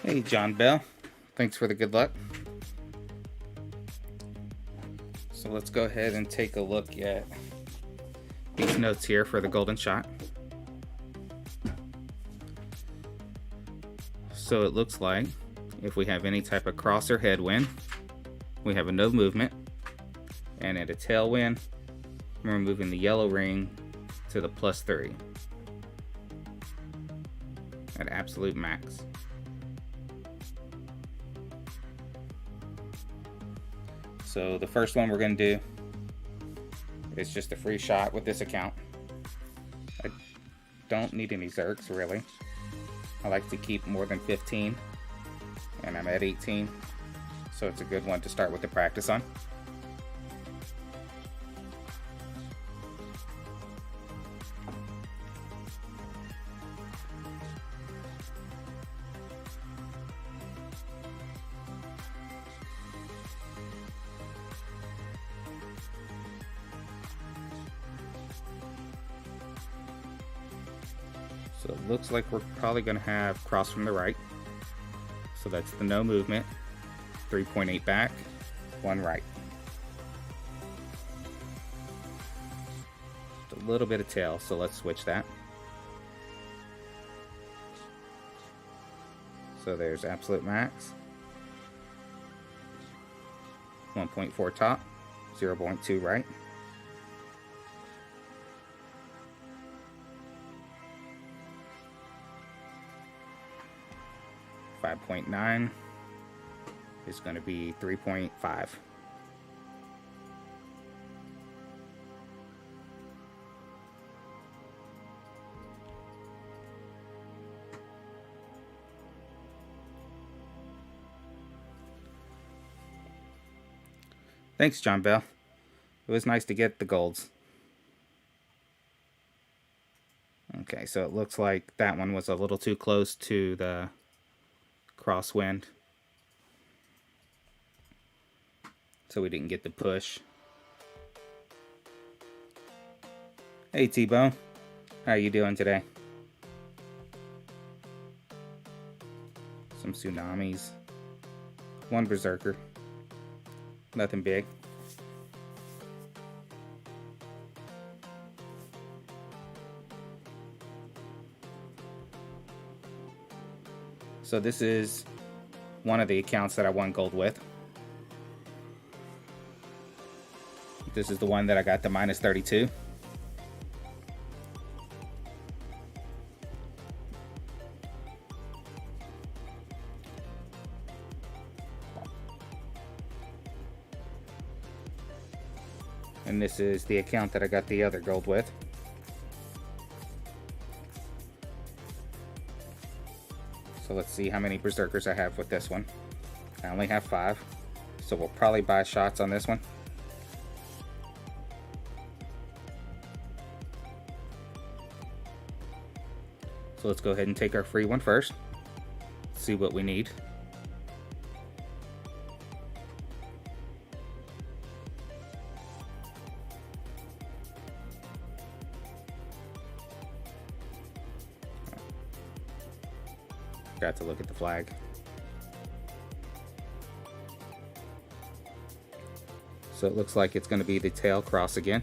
Hey, John Bell. Thanks for the good luck. So let's go ahead and take a look at these notes here for the golden shot. So it looks like if we have any type of cross or headwind, we have a no movement, and at a tailwind, we're moving the yellow ring to the +3 at absolute max. So the first one we're going to do is just a free shot with this account. I don't need any zerks really. I like to keep more than 15, and I'm at 18, so it's a good one to start with the practice on. So it looks like we're probably going to have cross from the right. So that's the no movement, 3.8 back, 1 right. Just a little bit of tail, so let's switch that. So there's absolute max, 1.4 top, 0.2 right. .9 is going to be 3.5. Thanks, John Bell. It was nice to get the golds. Okay, so it looks like that one was a little too close to the crosswind, so we didn't get the push. Hey T-Bone, how you doing today? Some tsunamis, 1 berserker, nothing big. So this is one of the accounts that I won gold with. This is the one that I got the -32. And this is the account that I got the other gold with. So let's see how many berserkers I have with this one. I only have 5, so we'll probably buy shots on this one. So let's go ahead and take our free one first. See what we need. Got to look at the flag. So it looks like it's going to be the tail cross again.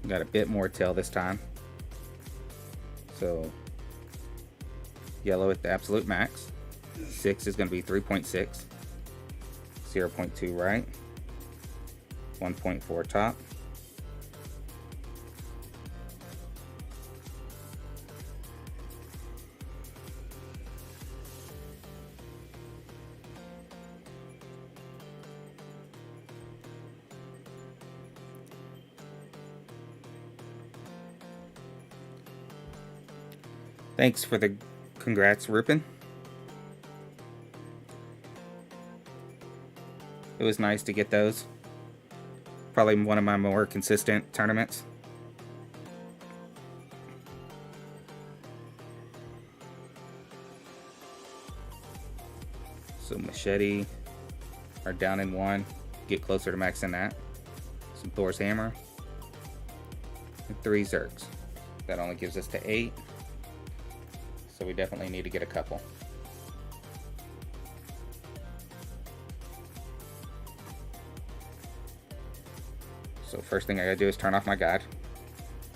Got a bit more tail this time. So yellow at the absolute max. 6 is going to be 3.6. 0.2 right. 1.4 top. Thanks for the congrats, Rupin. It was nice to get those. Probably one of my more consistent tournaments. So machete are down in 1. Get closer to maxing that. Some Thor's hammer. and 3 zerks. That only gives us to 8. So we definitely need to get a couple. So first thing I gotta do is turn off my guide,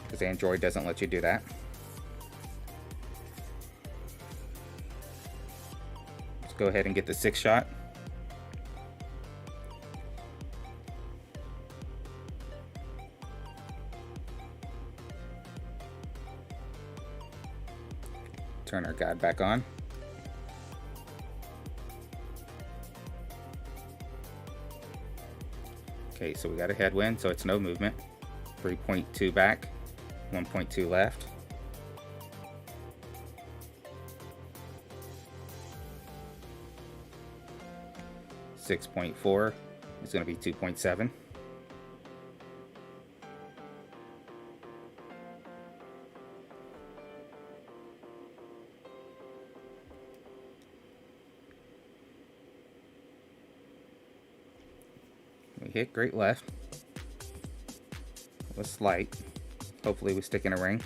because Android doesn't let you do that. Let's go ahead and get the 6 shot. Turn our guide back on. Okay, so we got a headwind, so it's no movement. 3.2 back, 1.2 left. .4 is going to be 2.7. We hit great left. It was slight. Hopefully we stick in a ring.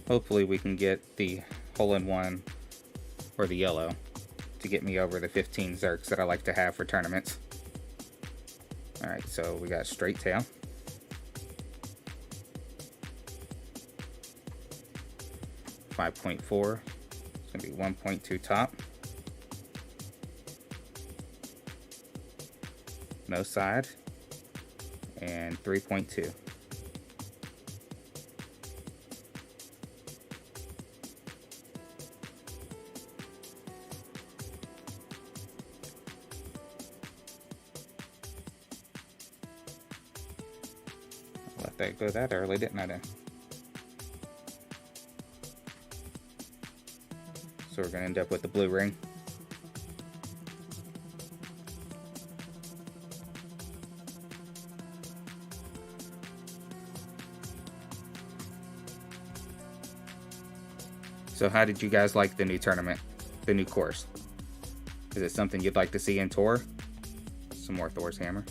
Hopefully we can get the hole-in-one or the yellow to get me over the 15 zerks that I like to have for tournaments. Alright, so we got straight tail. .4. It's going to be 1.2 top. No side. And 3.2. Let that go that early, didn't I then? So we're going to end up with the blue ring. So how did you guys like the new tournament, the new course? Is it something you'd like to see in Tour? Some more Thor's hammer.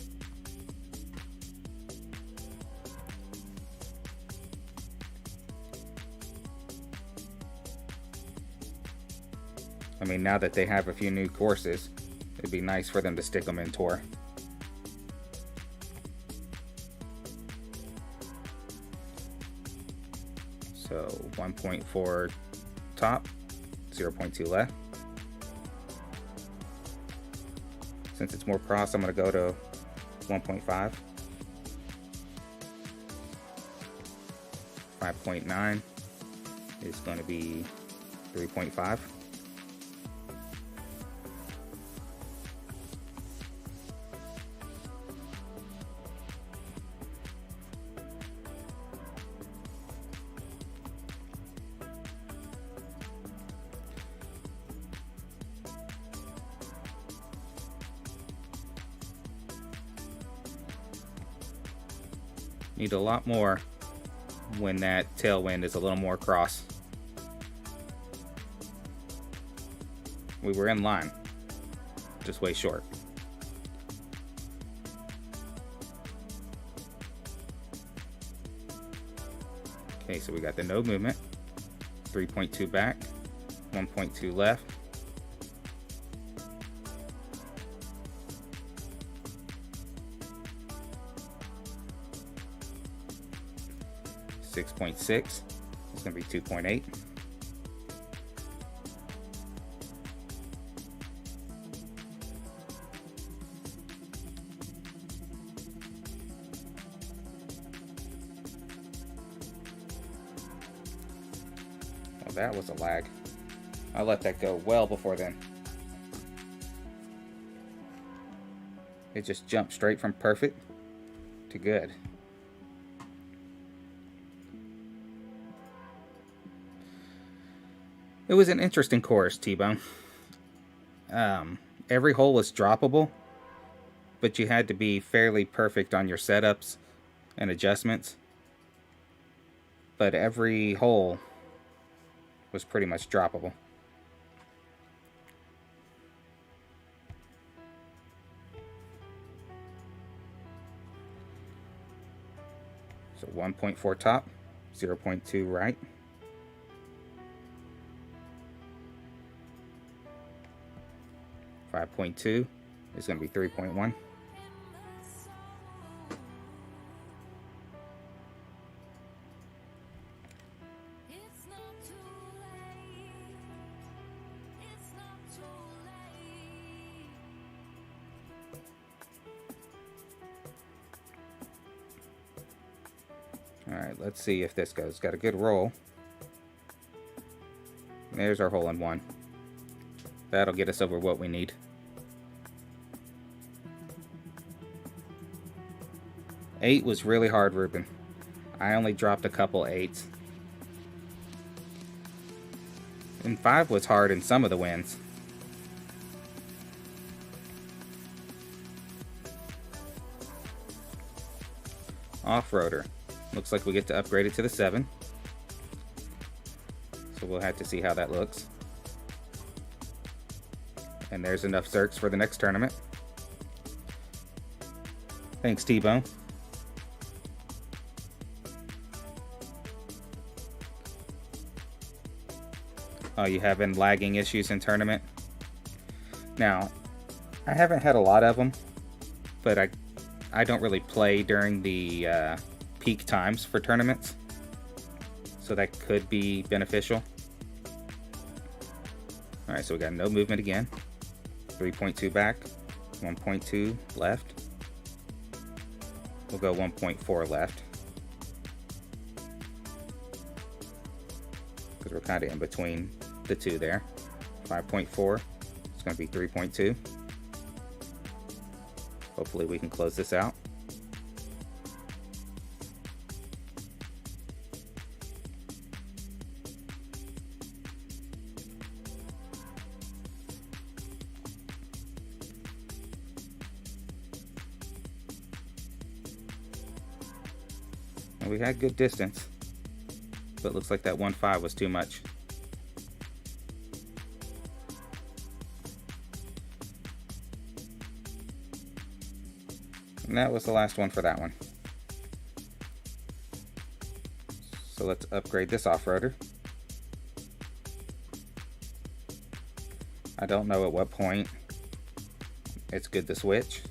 I mean, now that they have a few new courses, it'd be nice for them to stick them in Tour. So 1.4 top, 0.2 left. Since it's more cross, I'm going to go to 1.5. 5.9 is going to be 3.5. Need a lot more when that tailwind is a little more cross. We were in line, just way short. Okay, so we got the no movement, 3.2 back, 1.2 left. .6 is going to be 2.8. Well, that was a lag. I let that go well before then. It just jumped straight from perfect to good. It was an interesting course, T-Bone. every hole was droppable, but you had to be fairly perfect on your setups and adjustments. But every hole was pretty much droppable. So 1.4 top, 0.2 right. .2 is going to be 3.1. Alright, let's see if this goes. Got a good roll. There's our hole in one. That'll get us over what we need. Eight was really hard, Ruben. I only dropped a couple eights. And 5 was hard in some of the wins. Off-roader. Looks like we get to upgrade it to the 7. So we'll have to see how that looks. And there's enough circs for the next tournament. Thanks, T-Bone. Oh, you having lagging issues in tournament? Now, I haven't had a lot of them, but I don't really play during the peak times for tournaments, so that could be beneficial. Alright, so we got no movement again. 3.2 back, 1.2 left. We'll go 1.4 left, because we're kind of in between the two there. 5.4, it's going to be 3.2. Hopefully we can close this out. And we had good distance, but it looks like that 1.5 was too much. And that was the last one for that one. So let's upgrade this off-roader. I don't know at what point it's good to switch.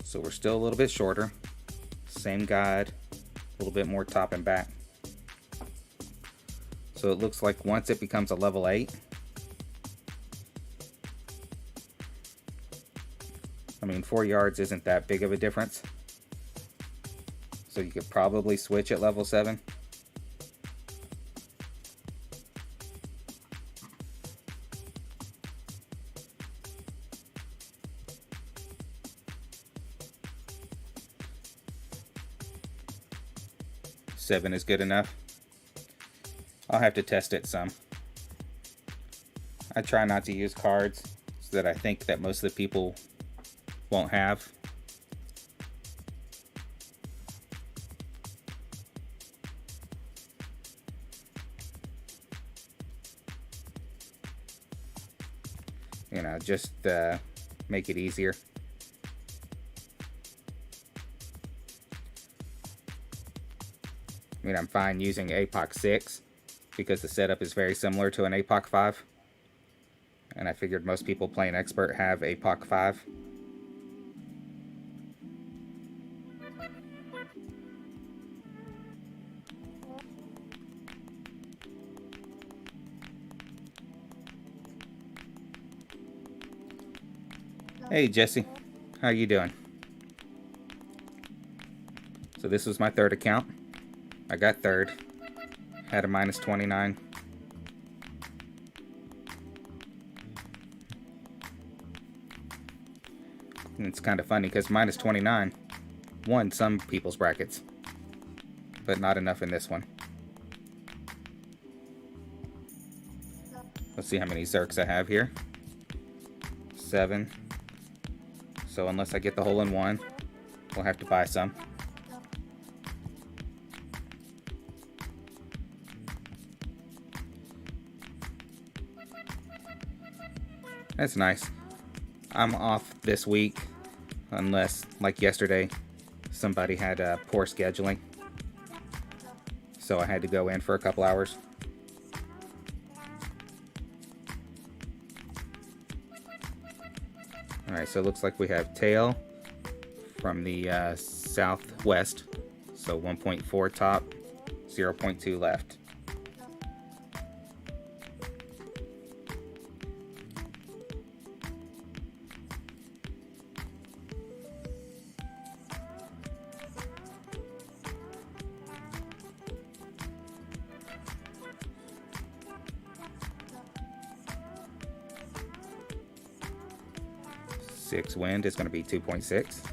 So we're still a little bit shorter. Same guide, a little bit more top and back. So it looks like once it becomes a level 8, I mean 4 yards isn't that big of a difference. So you could probably switch at level 7. Seven is good enough. I'll have to test it some. I try not to use cards that I think that most of the people won't have. You know, just make it easier. I mean, I'm fine using APOC 6 because the setup is very similar to an APOC 5. And I figured most people playing Expert have APOC 5. Hey Jesse, how you doing? So this was my third account. I got third. Had a minus 29. And it's kind of funny because minus 29, won some people's brackets, but not enough in this one. Let's see how many Zerks I have here. 7. So unless I get the hole-in-one, we'll have to buy some. That's nice. I'm off this week, unless, like yesterday, somebody had poor scheduling. So I had to go in for a couple hours. Alright, so it looks like we have tail from the southwest. So 1.4 top, 0.2 left. Six wind is going to be 2.6.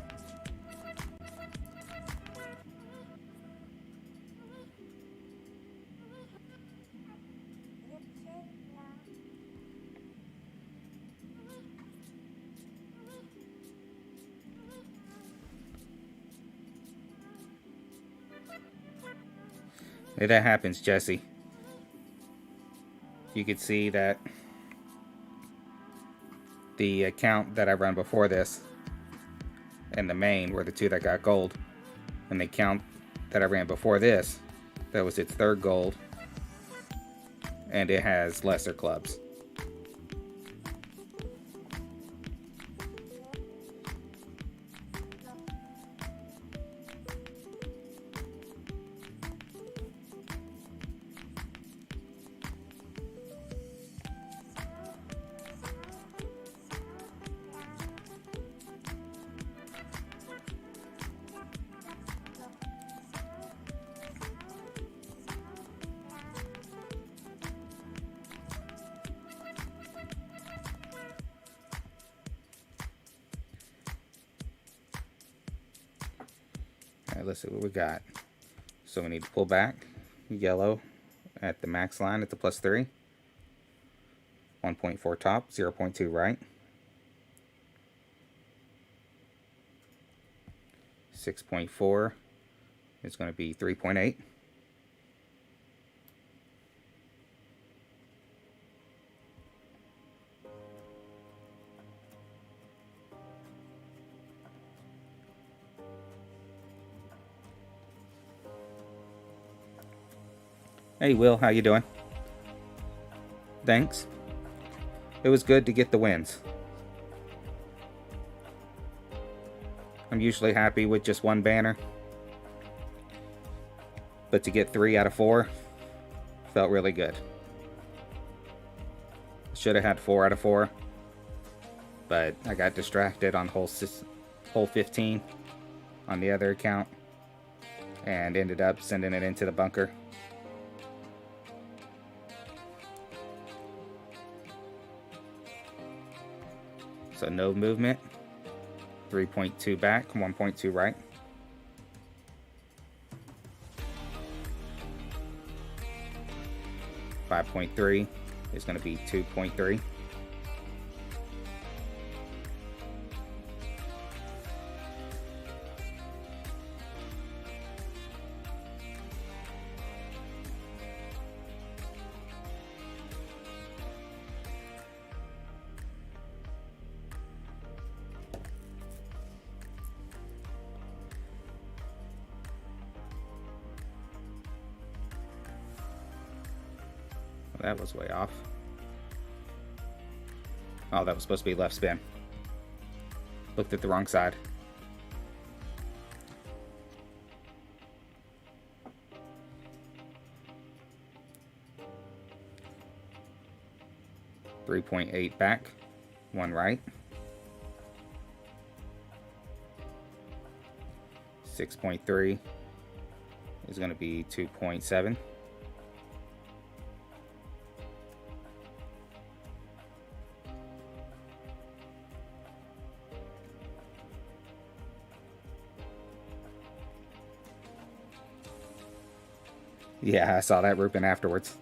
If that happens, Jesse, you could see that the account that I run before this and the main were the two that got gold, and the account that I ran before this, that was its third gold, and it has lesser clubs. Alright, let's see what we got. So we need to pull back. Yellow at the max line at the +3. 1.4 top, 0.2 right. 6.4 is going to be 3.8. Hey Will, how you doing? Thanks. It was good to get the wins. I'm usually happy with just one banner, but to get 3 out of 4 felt really good. Should have had 4 out of 4, but I got distracted on hole 15 on the other account and ended up sending it into the bunker. So no movement, 3.2 back, 1.2 right. $5.3 is going to be 2.3. That was way off. Oh, that was supposed to be left spin. Looked at the wrong side. $3.8 back, 1 right. 6.3 is going to be 2.7. Yeah, I saw that Rupin afterwards.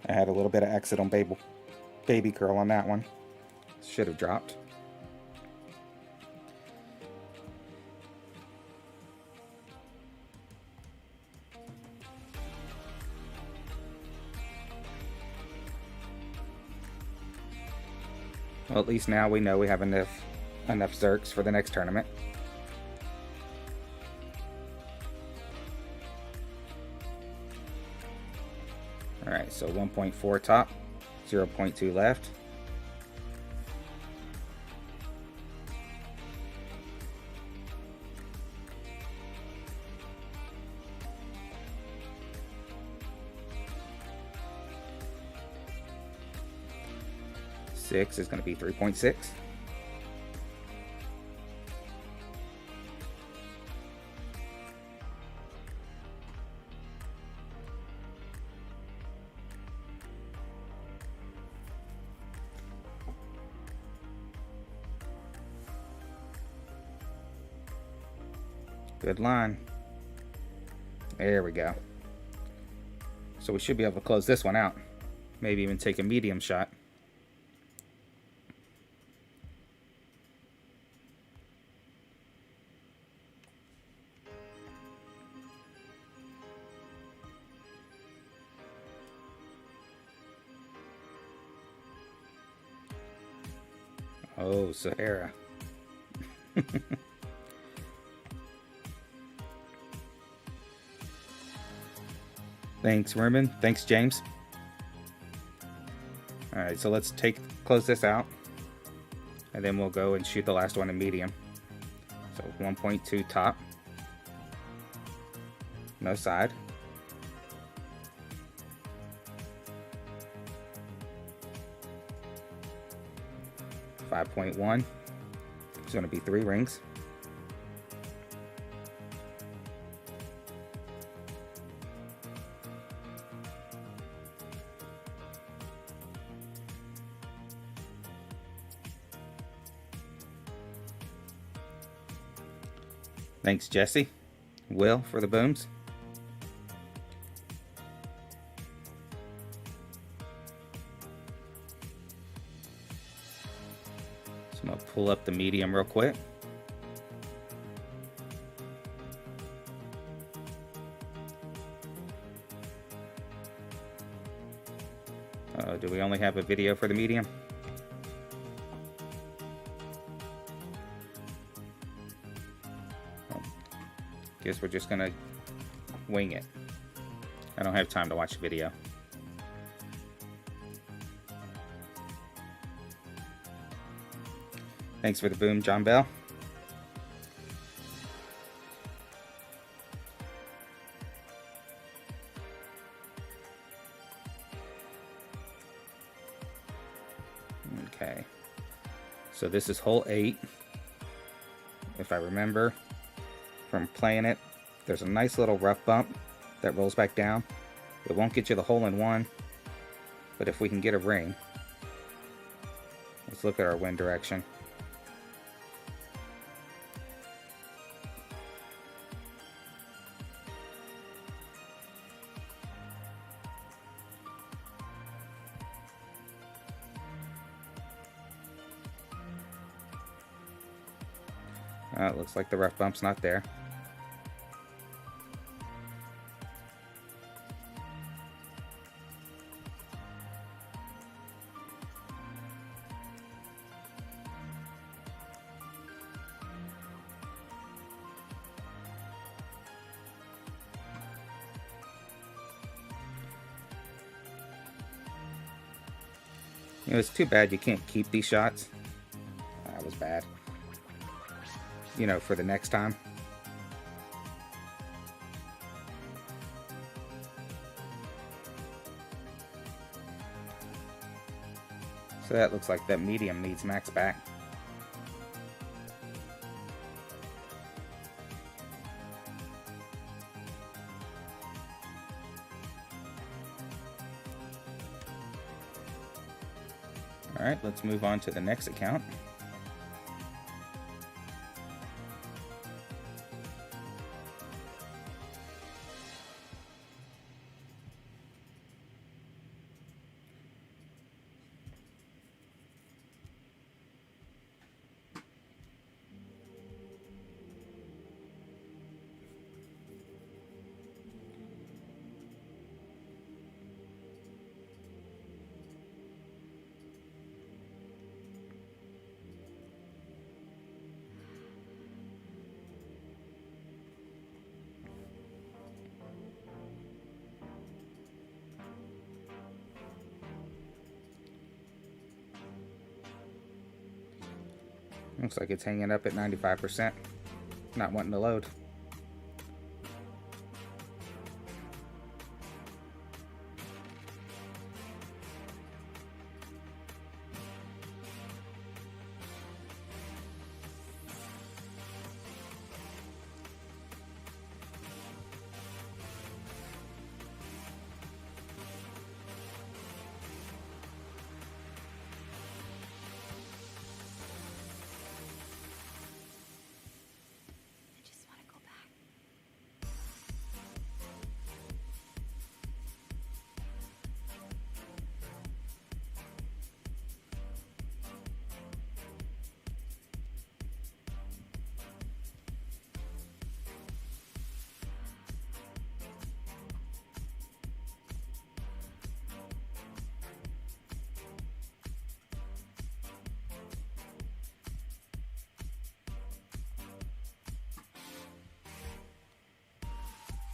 I had a little bit of exit on baby curl on that one. Should have dropped. Well, at least now we know we have enough Zerks for the next tournament. Alright, so 1.4 top, 0.2 left. Six is going to be 3.6. Good line. There we go. So we should be able to close this one out. Maybe even take a medium shot. Oh, Sahara. Thanks, Merman. Thanks, James. Alright, so let's close this out. And then we'll go and shoot the last one in medium. So 1.2 top. No side. .1. It's going to be 3 rings. Thanks, Jesse. Will for the booms. So I'm going to pull up the medium real quick. Do we only have a video for the medium? Guess we're just gonna wing it. I don't have time to watch the video. Thanks for the boom, John Bell. Okay, so this is hole 8. If I remember from playing it, there's a nice little rough bump that rolls back down. It won't get you the hole in one, but if we can get a ring, let's look at our wind direction. It looks like the rough bump's not there. You know, it's too bad you can't keep these shots. That was bad. You know, for the next time. So that looks like that medium needs max back. All right, let's move on to the next account. Looks like it's hanging up at 95%. Not wanting to load.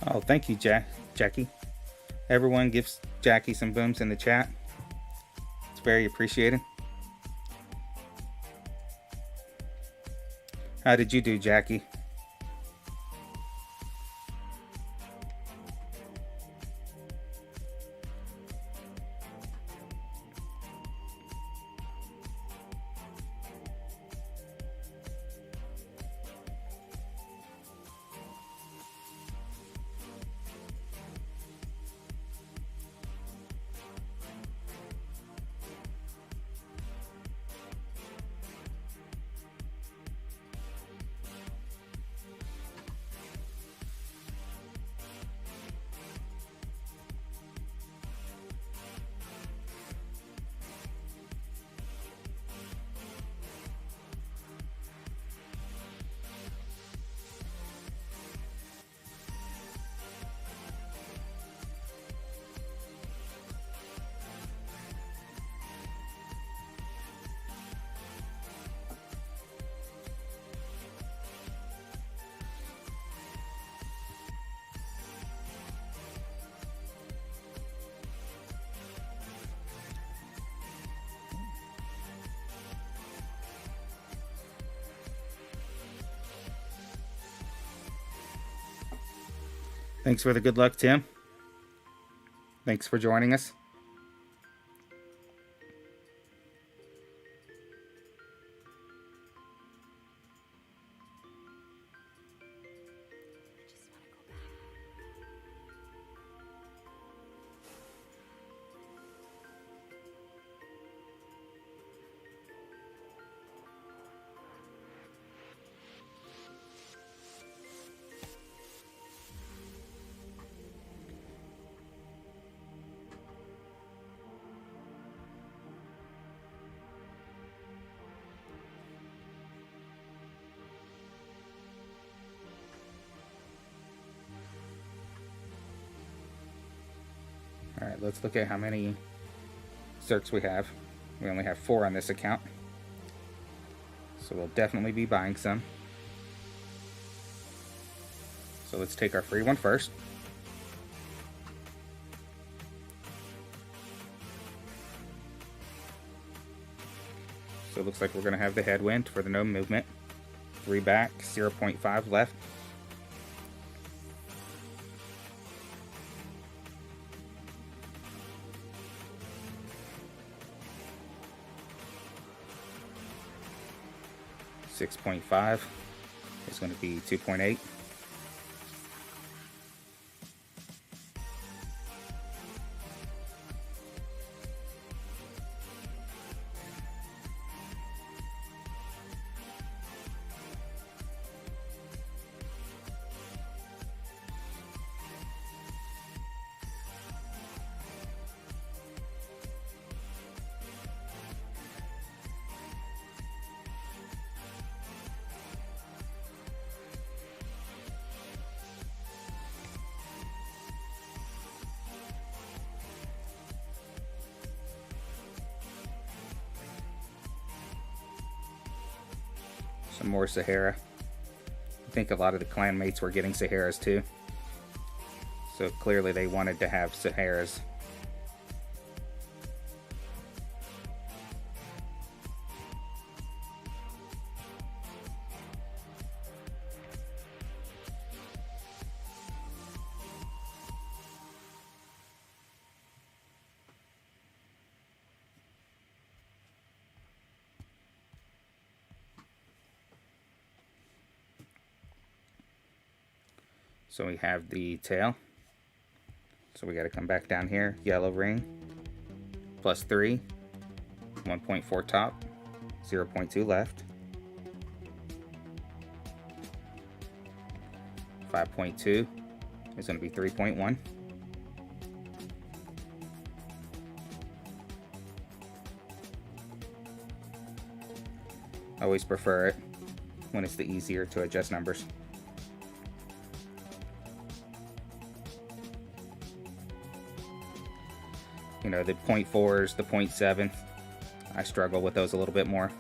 Oh, thank you, Jackie. Everyone gives Jackie some booms in the chat. It's very appreciated. How did you do, Jackie? Thanks for the good luck, Tim. Thanks for joining us. All right, let's look at how many Zerks we have. We only have 4 on this account, so we'll definitely be buying some. So let's take our free one first. So it looks like we're going to have the headwind for the no movement. 3 back, 0.5 left. $6.5 is going to be 2.8. Some more Sahara. I think a lot of the clan mates were getting Saharas too. So clearly they wanted to have Saharas. So we have the tail. So we got to come back down here. Yellow ring, +3, 1.4 top, 0.2 left, 5.2 is going to be 3.1. I always prefer it when it's the easier to adjust numbers. You know, the 0.4s, the 0.7, I struggle with those a little bit more.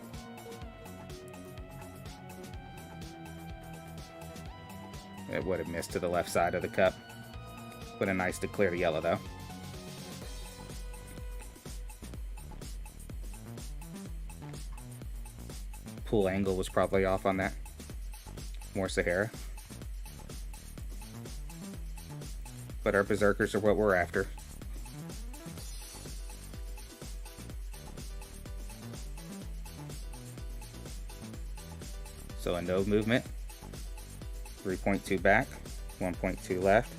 It would have missed to the left side of the cup. Would have nice to clear the yellow though. Pool angle was probably off on that. More Sahara. But our berserkers are what we're after. So a no movement, 3.2 back, 1.2 left,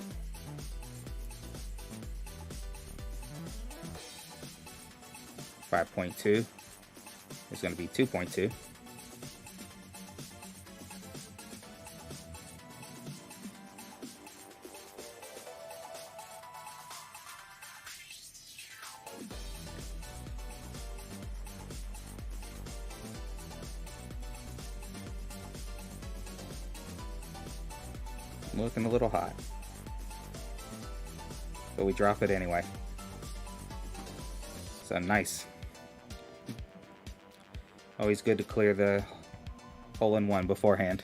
5.2 is going to be 2.2. Looking a little hot, but we drop it anyway. So nice. Always good to clear the hole-in-one beforehand.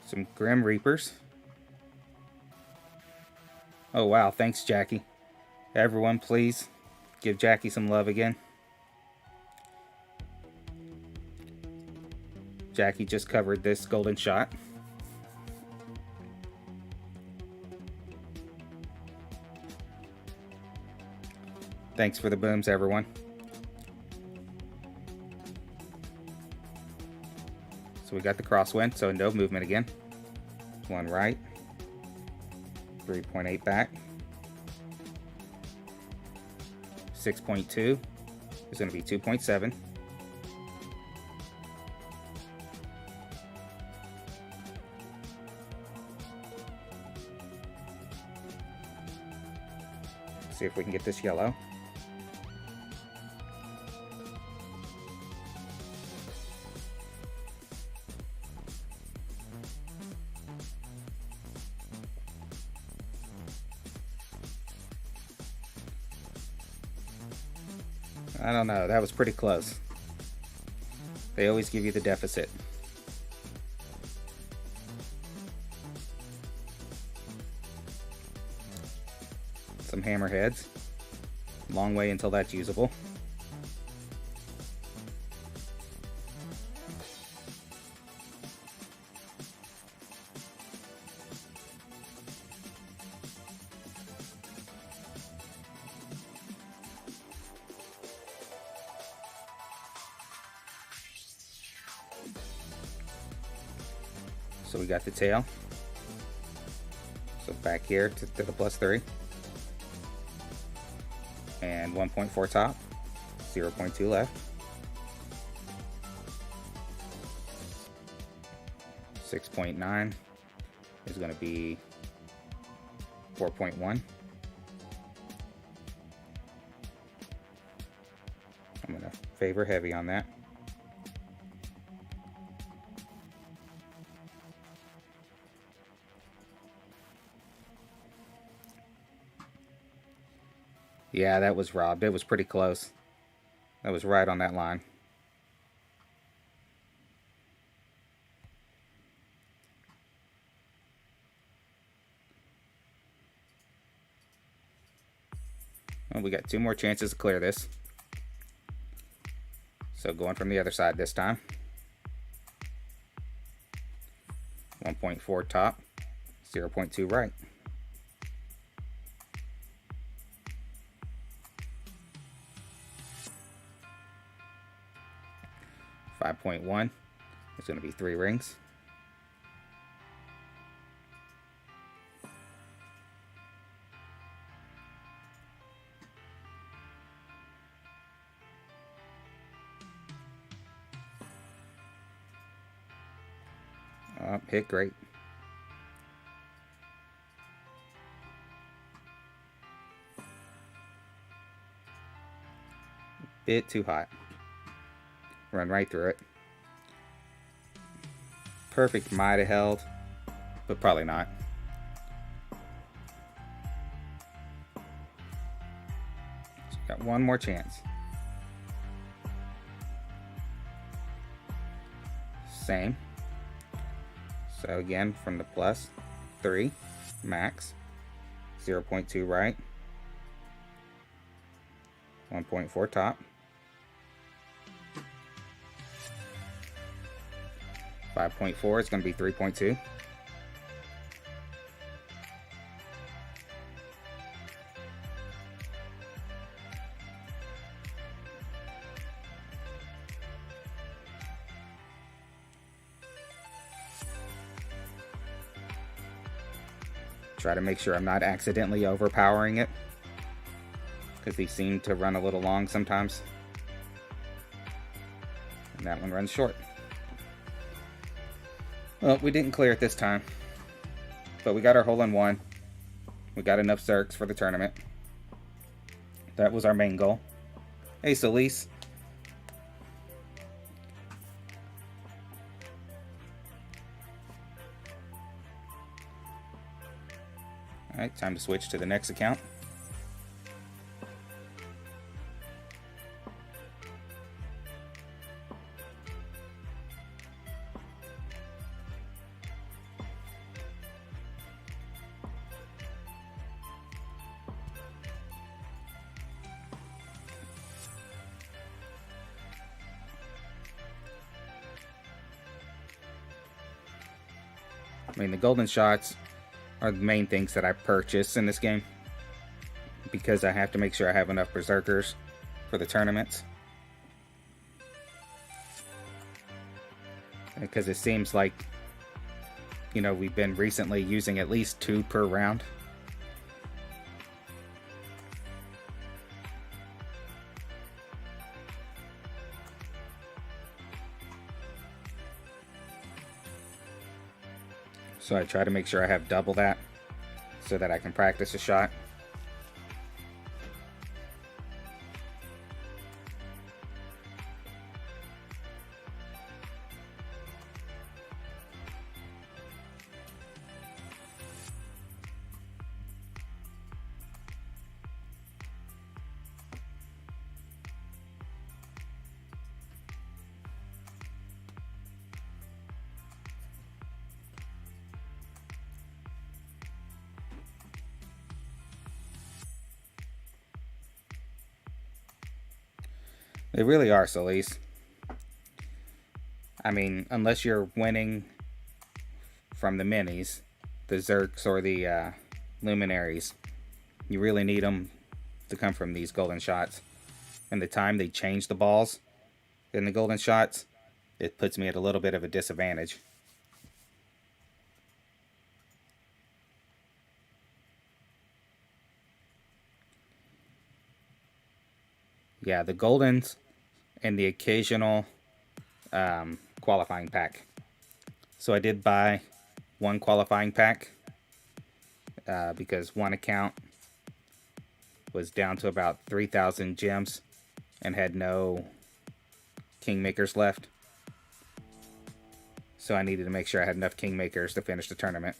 Some Grim Reapers. Oh wow, thanks Jackie. Everyone please give Jackie some love again. Jackie just covered this golden shot. Thanks for the booms, everyone. So we got the crosswind, so no movement again. 1 right. 3.8 back, 6.2 is going to be 2.7, see if we can get this yellow. I don't know, that was pretty close. They always give you the deficit. Some hammerheads. Long way until that's usable. So we got the tail. So back here to the +3. And 1.4 top, 0.2 left. 6.9 is going to be 4.1. I'm going to favor heavy on that. Yeah, that was robbed. It was pretty close. That was right on that line. Well, we got 2 more chances to clear this. So going from the other side this time. 1.4 top, 0.2 right. 5.1 is going to be 3 rings. Hit great. Bit too hot. Run right through it. Perfect might have held, but probably not. So got one more chance. Same. So again, from the plus, 3, max, 0.2 right, 1.4 top, 5.4 is going to be 3.2. Try to make sure I'm not accidentally overpowering it, because these seem to run a little long sometimes. And that one runs short. Well, we didn't clear it this time, but we got our hole-in-one. We got enough Zerks for the tournament. That was our main goal. Hey, Solis. Alright, time to switch to the next account. I mean, the golden shots are the main things that I purchase in this game, because I have to make sure I have enough berserkers for the tournaments. Because it seems like, you know, we've been recently using at least 2 per round. So I try to make sure I have double that, so that I can practice a shot. They really are, Solis. I mean, unless you're winning from the minis, the Zerks or the luminaries, you really need them to come from these golden shots. And the time they change the balls in the golden shots, it puts me at a little bit of a disadvantage. Yeah, the goldens and the occasional qualifying pack. So I did buy one qualifying pack because one account was down to about 3,000 gems and had no kingmakers left. So I needed to make sure I had enough kingmakers to finish the tournament.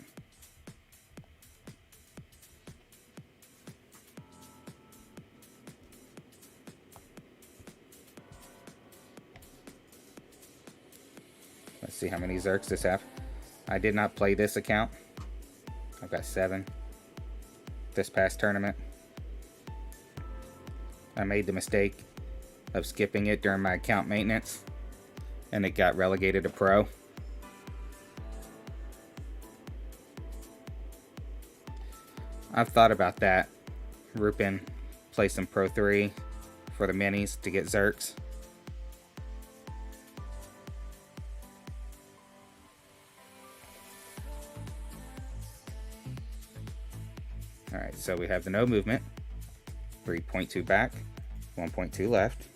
Let's see how many Zerks this have. I did not play this account. I've got 7 this past tournament. I made the mistake of skipping it during my account maintenance, and it got relegated to pro. I've thought about that. Rupin play some Pro 3 for the minis to get Zerks. Alright, so we have the no movement, 3.2 back, 1.2 left.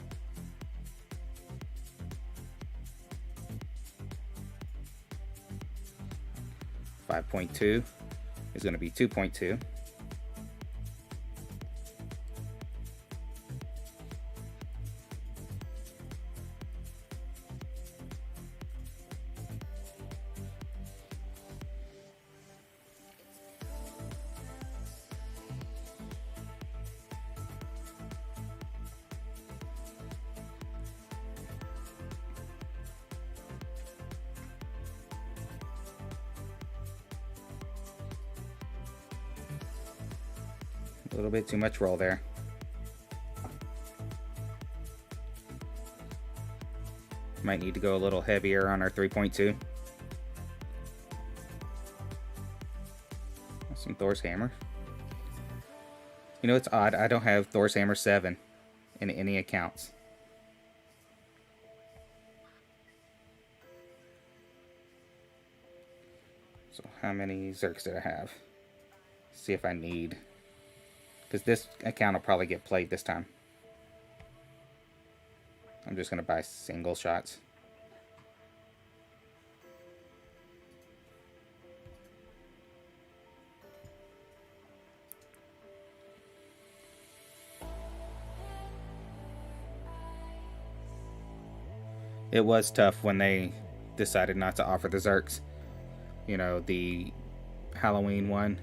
$5.2 is going to be 2.2. A little bit too much roll there. Might need to go a little heavier on our 3.2. Some Thor's hammer. You know, it's odd, I don't have Thor's hammer 7 in any accounts. So how many Zerks did I have? See if I need, because this account will probably get played this time. I'm just going to buy single shots. It was tough when they decided not to offer the Zerks. You know, the Halloween one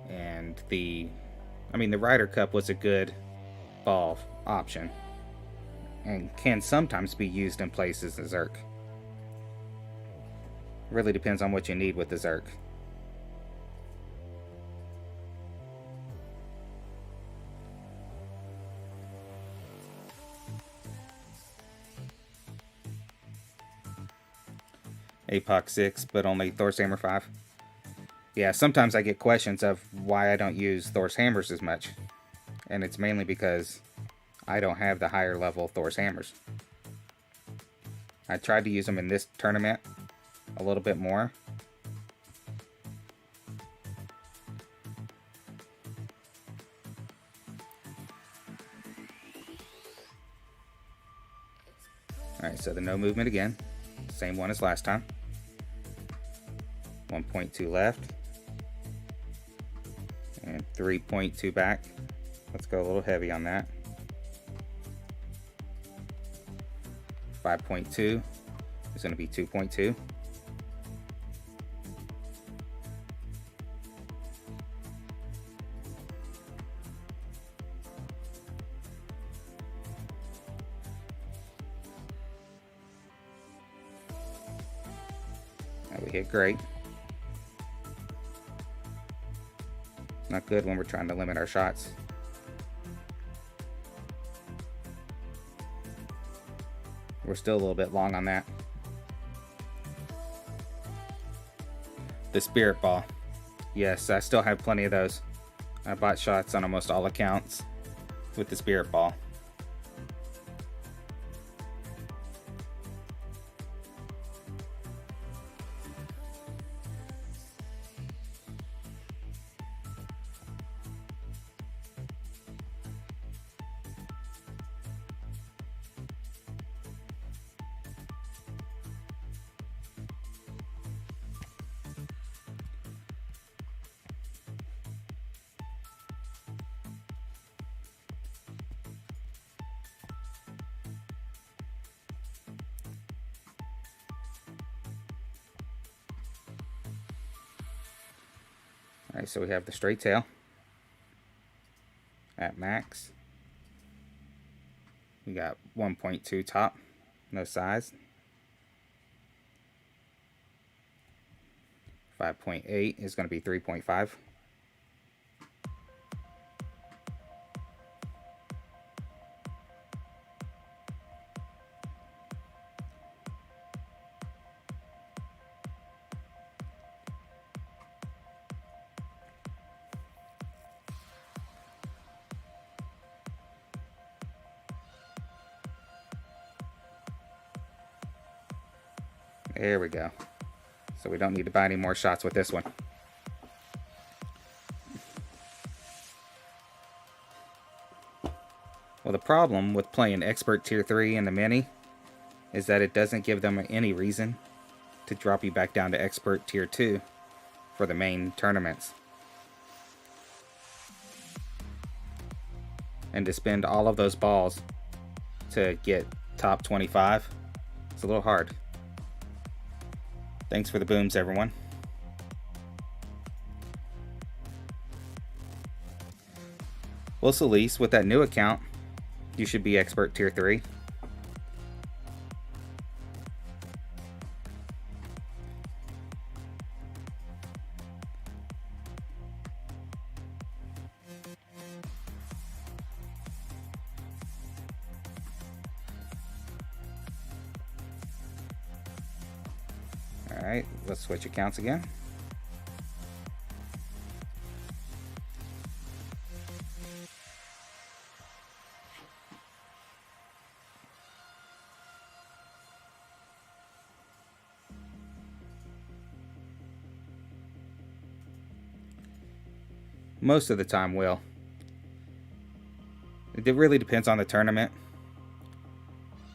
and the Ryder Cup was a good ball option and can sometimes be used in place as a Zerk. Really depends on what you need with the Zerk. APOC 6, but only Thor's Hammer 5. Yeah, sometimes I get questions of why I don't use Thor's Hammers as much. And it's mainly because I don't have the higher level Thor's Hammers. I tried to use them in this tournament a little bit more. Alright, so the no movement again. Same one as last time. 1.2 left. And 3.2 back. Let's go a little heavy on that. 5.2 is going to be 2.2. Now we hit great. Not good when we're trying to limit our shots. We're still a little bit long on that. The Spirit Ball. Yes, I still have plenty of those. I bought shots on almost all accounts with the Spirit Ball. Alright, so we have the straight tail at max. We got 1.2 top, no size. 5.8 is going to be 3.5. There we go. So we don't need to buy any more shots with this one. the problem with playing Expert Tier 3 in the Mini is that it doesn't give them any reason to drop you back down to Expert Tier 2 for the main tournaments. And to spend all of those balls to get top 25, it's a little hard. Thanks for the booms, everyone. Well, Celeste, with that new account, you should be Expert Tier 3. Alright, let's switch accounts again. Most of the time will. It really depends on the tournament.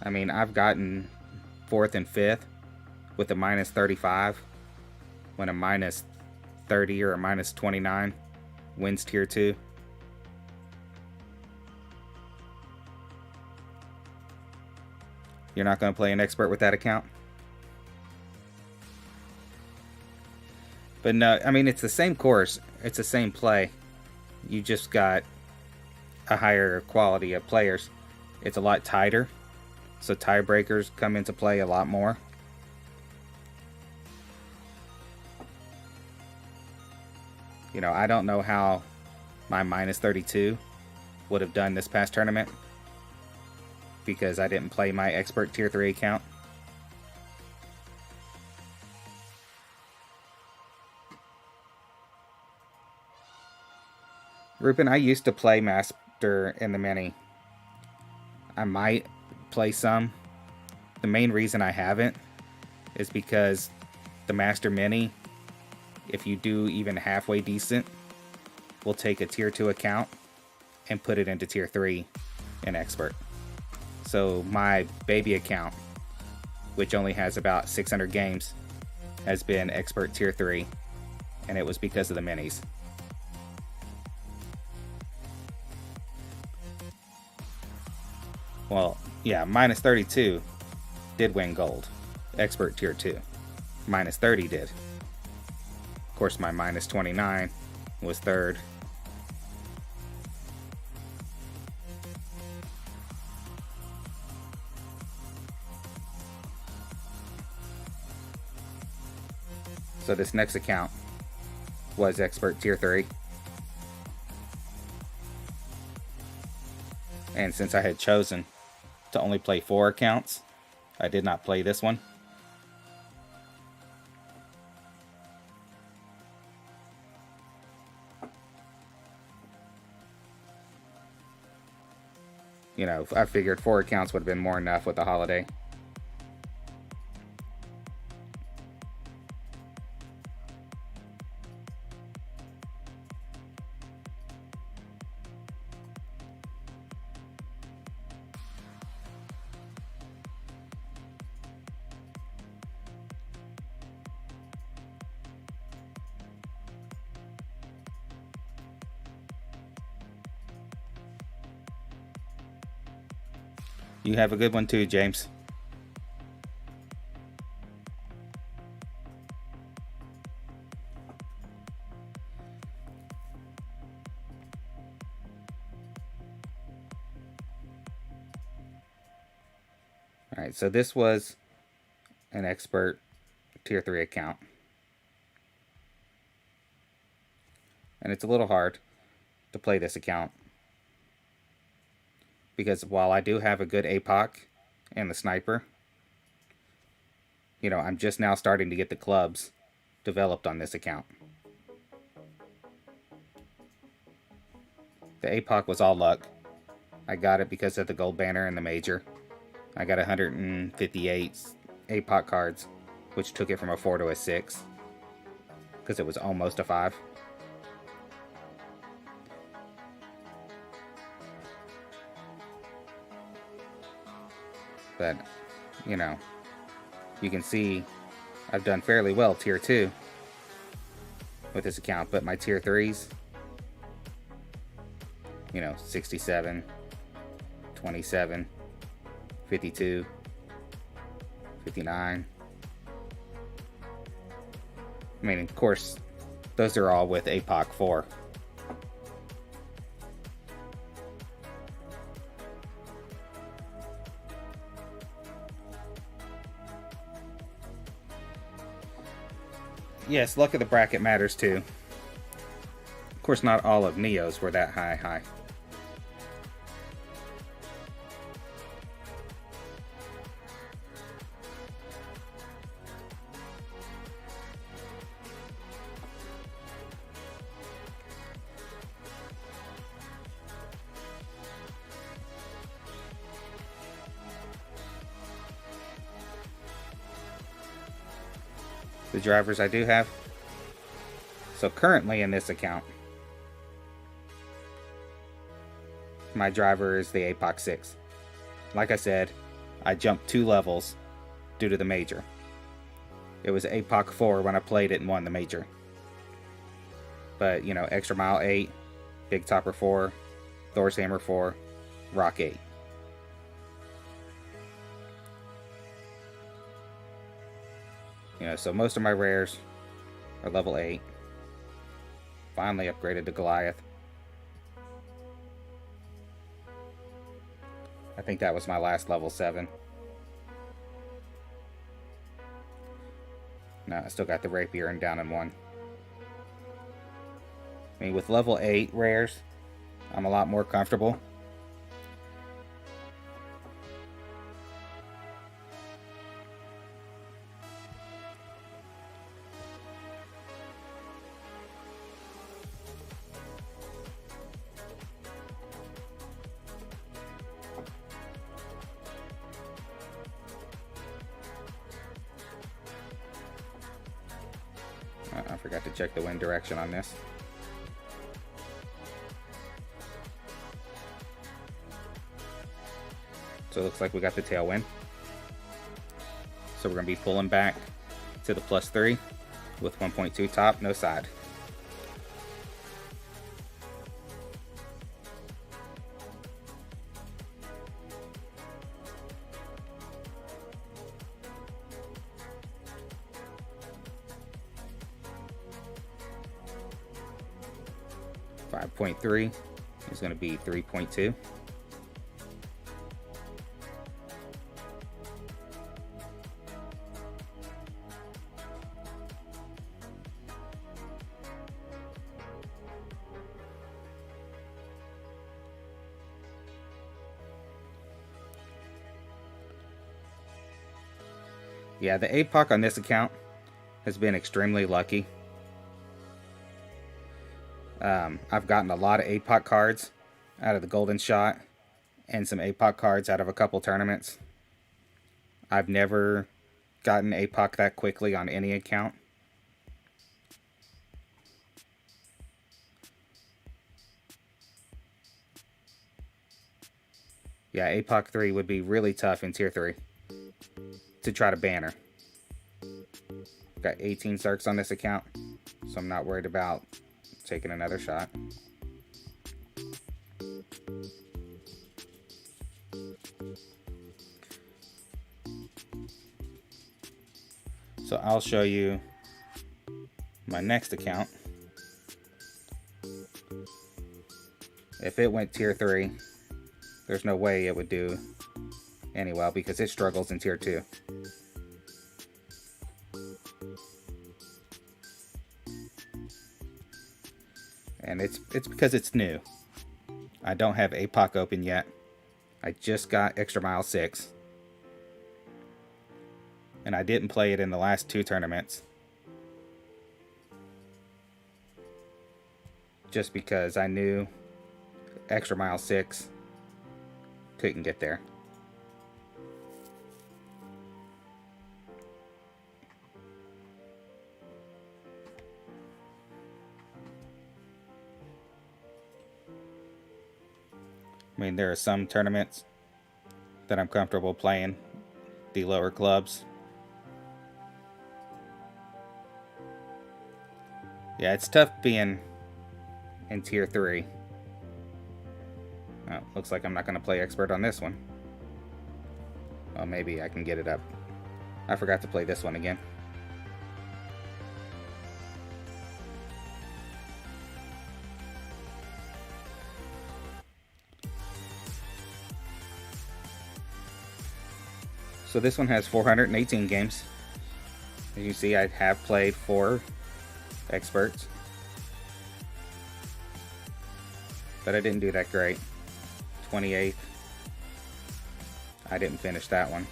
I mean, I've gotten 4th and 5th with a minus 35 when a minus 30 or a minus 29 wins Tier 2. You're not going to play an expert with that account? But no, I mean, it's the same course. It's the same play. You just got a higher quality of players. It's a lot tighter, so tiebreakers come into play a lot more. You know, I don't know how my minus 32 would have done this past tournament because I didn't play my Expert Tier 3 account. Rupin, I used to play Master in the Mini. I might play some. The main reason I haven't is because the Master Mini, if you do even halfway decent, will take a Tier 2 account and put it into Tier 3 in Expert. So my baby account, which only has about 600 games, has been Expert Tier 3, and it was because of the Minis. Well, yeah, minus 32 did win gold. Expert Tier 2. Minus 30 did. Of course, my minus 29 was 3rd. So this next account was Expert Tier 3. And since I had chosen to only play 4 accounts, I did not play this one. You know, I figured 4 accounts would have been more enough with the holiday. You have a good one too, James. Alright, so this was an Expert Tier 3 account. And it's a little hard to play this account, because while I do have a good APOC and the sniper, you know, I'm just now starting to get the clubs developed on this account. The APOC was all luck. I got it because of the gold banner and the major. I got 158 APOC cards, which took it from a 4 to a 6, because it was almost a 5. But, you know, you can see I've done fairly well tier 2 with this account, but my tier 3s, you know, 67, 27, 52, 59. I mean, of course, those are all with APOC 4. Yes, luck of the bracket matters too. Of course, not all of Neo's were that high. The drivers I do have. So currently in this account, my driver is the APOC 6. Like I said, I jumped 2 levels due to the major. It was APOC 4 when I played it and won the major. But, you know, Extra Mile 8, Big Topper 4, Thor's Hammer 4, Rock 8. You know, so most of my rares are level 8. Finally upgraded to Goliath. I think that was my last level 7. No, I still got the Rapier and down in 1. I mean, with level 8 rares, I'm a lot more comfortable. I forgot to check the wind direction on this. So it looks like we got the Tailwind. So we're going to be pulling back to the +3 with 1.2 top, no side. .3 is going to be 3.2. Yeah, the APOC on this account has been extremely lucky. I've gotten a lot of APOC cards out of the Golden Shot and some APOC cards out of a couple tournaments. I've never gotten APOC that quickly on any account. Yeah, APOC 3 would be really tough in Tier 3 to try to banner. Got 18 Zerks on this account, so I'm not worried about taking another shot. So I'll show you my next account. If it went Tier 3, there's no way it would do any well because it struggles in Tier 2. And it's because it's new. I don't have APOC open yet. I just got Extra Mile 6. And I didn't play it in the last 2 tournaments. Just because I knew Extra Mile 6 couldn't get there. I mean, there are some tournaments that I'm comfortable playing the lower clubs. Yeah, it's tough being in tier 3. Oh, looks like I'm not going to play expert on this one. Oh, maybe I can get it up. I forgot to play this one again. So this one has 418 games. As you see, I have played 4 experts, but I didn't do that great. 28th. I didn't finish that one.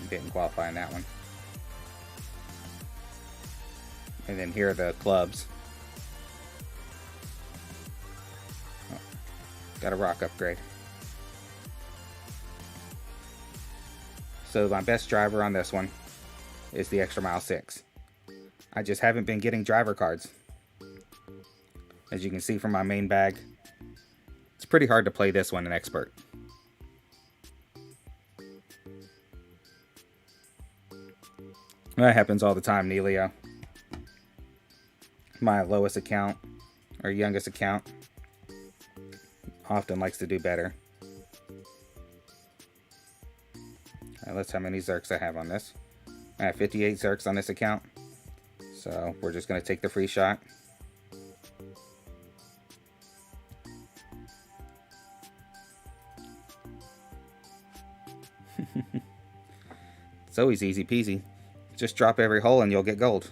Didn't qualify in that one. And then here are the clubs. Oh, got a rock upgrade. So my best driver on this one is the Extra Mile 6. I just haven't been getting driver cards. As you can see from my main bag, it's pretty hard to play this one in expert. That happens all the time, Neilio. My lowest account, or youngest account, often likes to do better. Let's see how many Zerks I have on this. I have 58 Zerks on this account. So we're just going to take the free shot. It's always easy peasy. Just drop every hole and you'll get gold.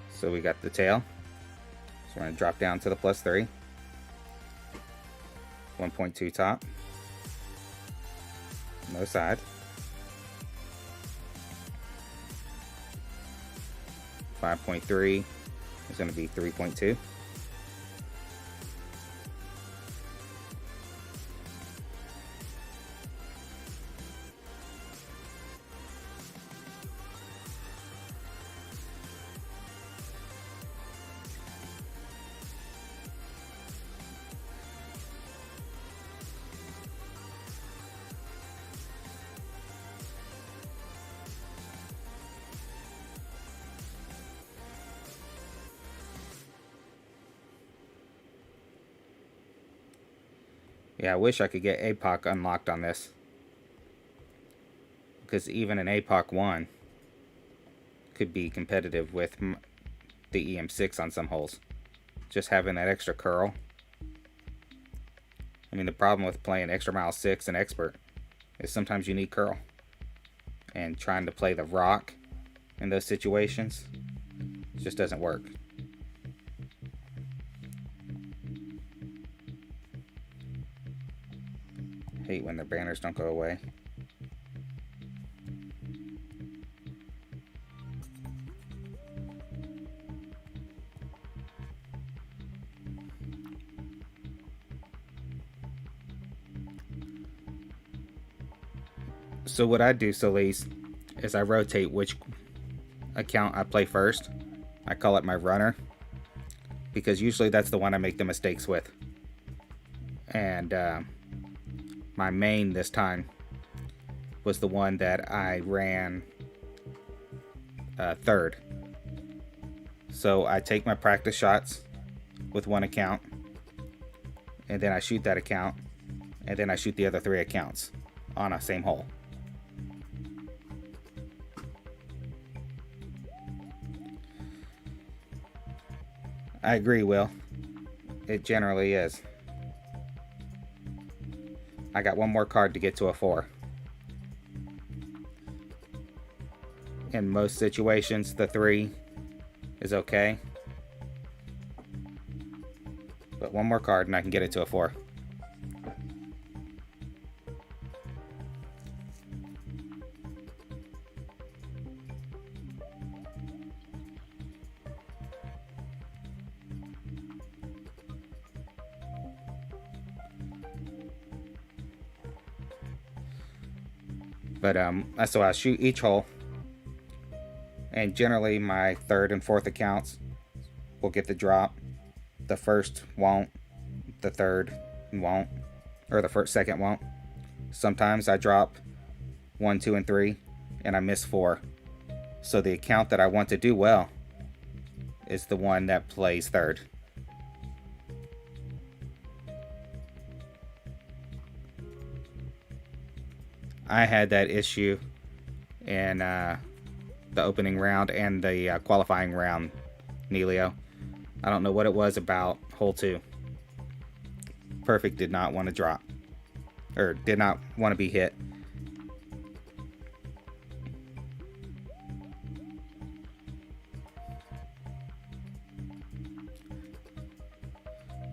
So we got the tail. So we're going to drop down to the +3. 1.2 top. No side. 5.3 is going to be 3.2. Yeah, I wish I could get APOC unlocked on this. Because even an APOC 1 could be competitive with the EM6 on some holes. Just having that extra curl. I mean, the problem with playing Extra Mile 6 and Expert is sometimes you need curl. And trying to play the rock in those situations just doesn't work. Hate when the banners don't go away. So what I do, Solis, is I rotate which account I play first. I call it my runner, because usually that's the one I make the mistakes with. And my main this time was the one that I ran third. So I take my practice shots with one account, and then I shoot that account, and then I shoot the other 3 accounts on a same hole. I agree, Will. It generally is. I got one more card to get to a 4. In most situations, the 3 is okay. But one more card and I can get it to a 4. But so I shoot each hole, And generally my third and fourth accounts will get the drop. The first won't, the third won't, or the second won't. Sometimes I drop 1, 2, and 3 and I miss 4. So the account that I want to do well is the one that plays third. I had that issue in the opening round and the qualifying round, Neilio. I don't know what it was about hole 2. Perfect did not want to drop, or did not want to be hit.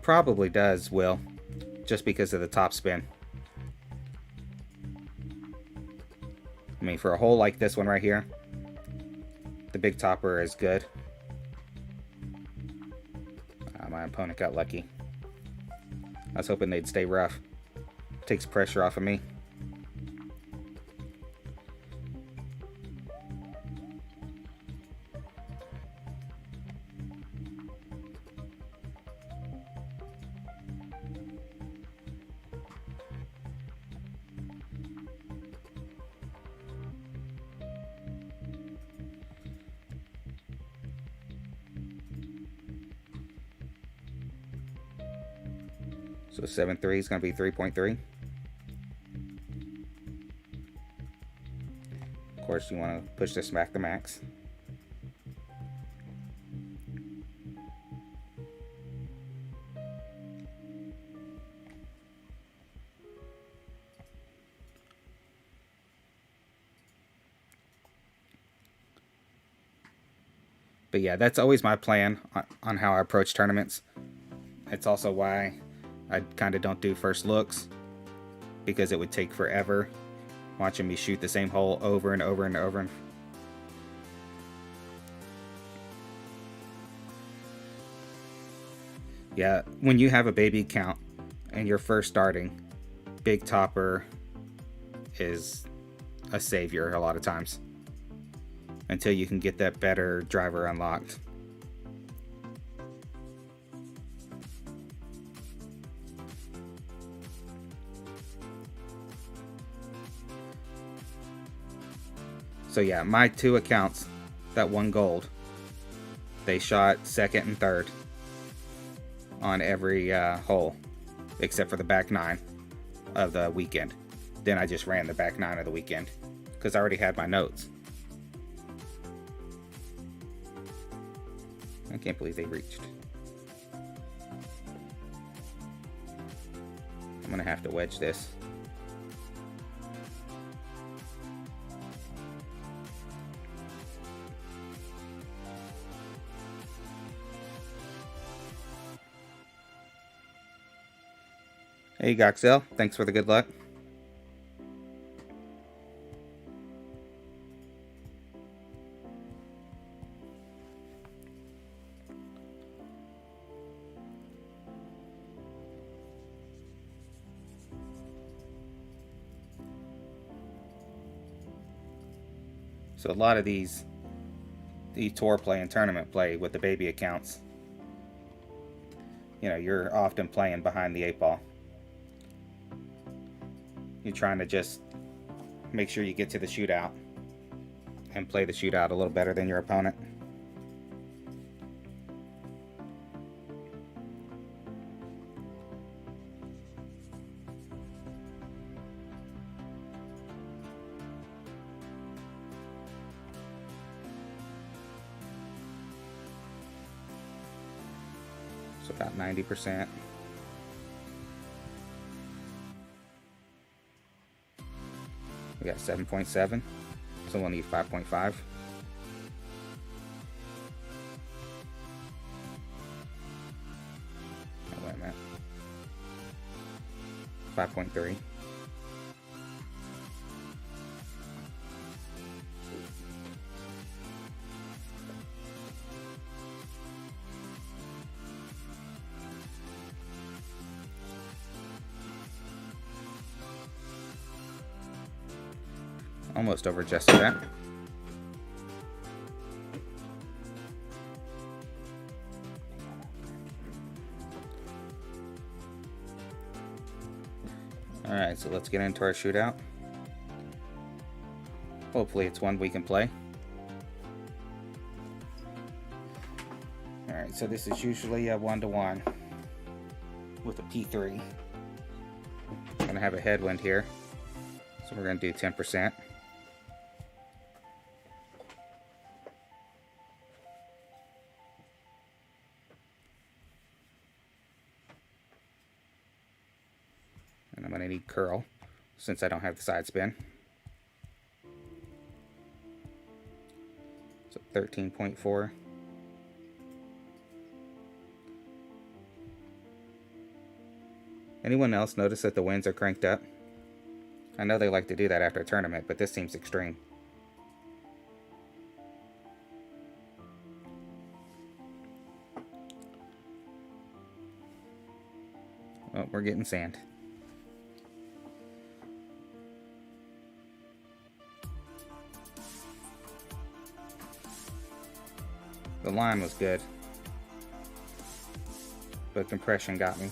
Probably does, Will, just because of the top spin. I mean, for a hole like this one right here, the big topper is good. My opponent got lucky. I was hoping they'd stay rough. Takes pressure off of me. So 7.3 is going to be 3.3. Of course, you want to push this back to max. But yeah, that's always my plan on how I approach tournaments. It's also why I kind of don't do first looks, because it would take forever watching me shoot the same hole over and over and over. Yeah, when you have a baby account and you're first starting, big topper is a savior a lot of times until you can get that better driver unlocked. So yeah, my 2 accounts that won gold, they shot second and third on every hole, except for the back 9 of the weekend. Then I just ran the back 9 of the weekend because I already had my notes. I can't believe they reached. I'm gonna have to wedge this. Hey Goxel, thanks for the good luck. So a lot of these tour play and tournament play with the baby accounts, you know, you're often playing behind the 8 ball. You're trying to just make sure you get to the shootout and play the shootout a little better than your opponent. So about 90%. We got 7.7, so we'll need 5.5. Oh, wait a minute. 5.3. Almost over adjusted that. Alright, so let's get into our shootout. Hopefully it's one we can play. Alright, so this is usually a 1-to-1 with a P3. I'm going to have a headwind here, so we're going to do 10%. And I'm going to need curl since I don't have the side spin. So 13.4. Anyone else notice that the winds are cranked up? I know they like to do that after a tournament, but this seems extreme. Oh, we're getting sand. The line was good, but compression got me.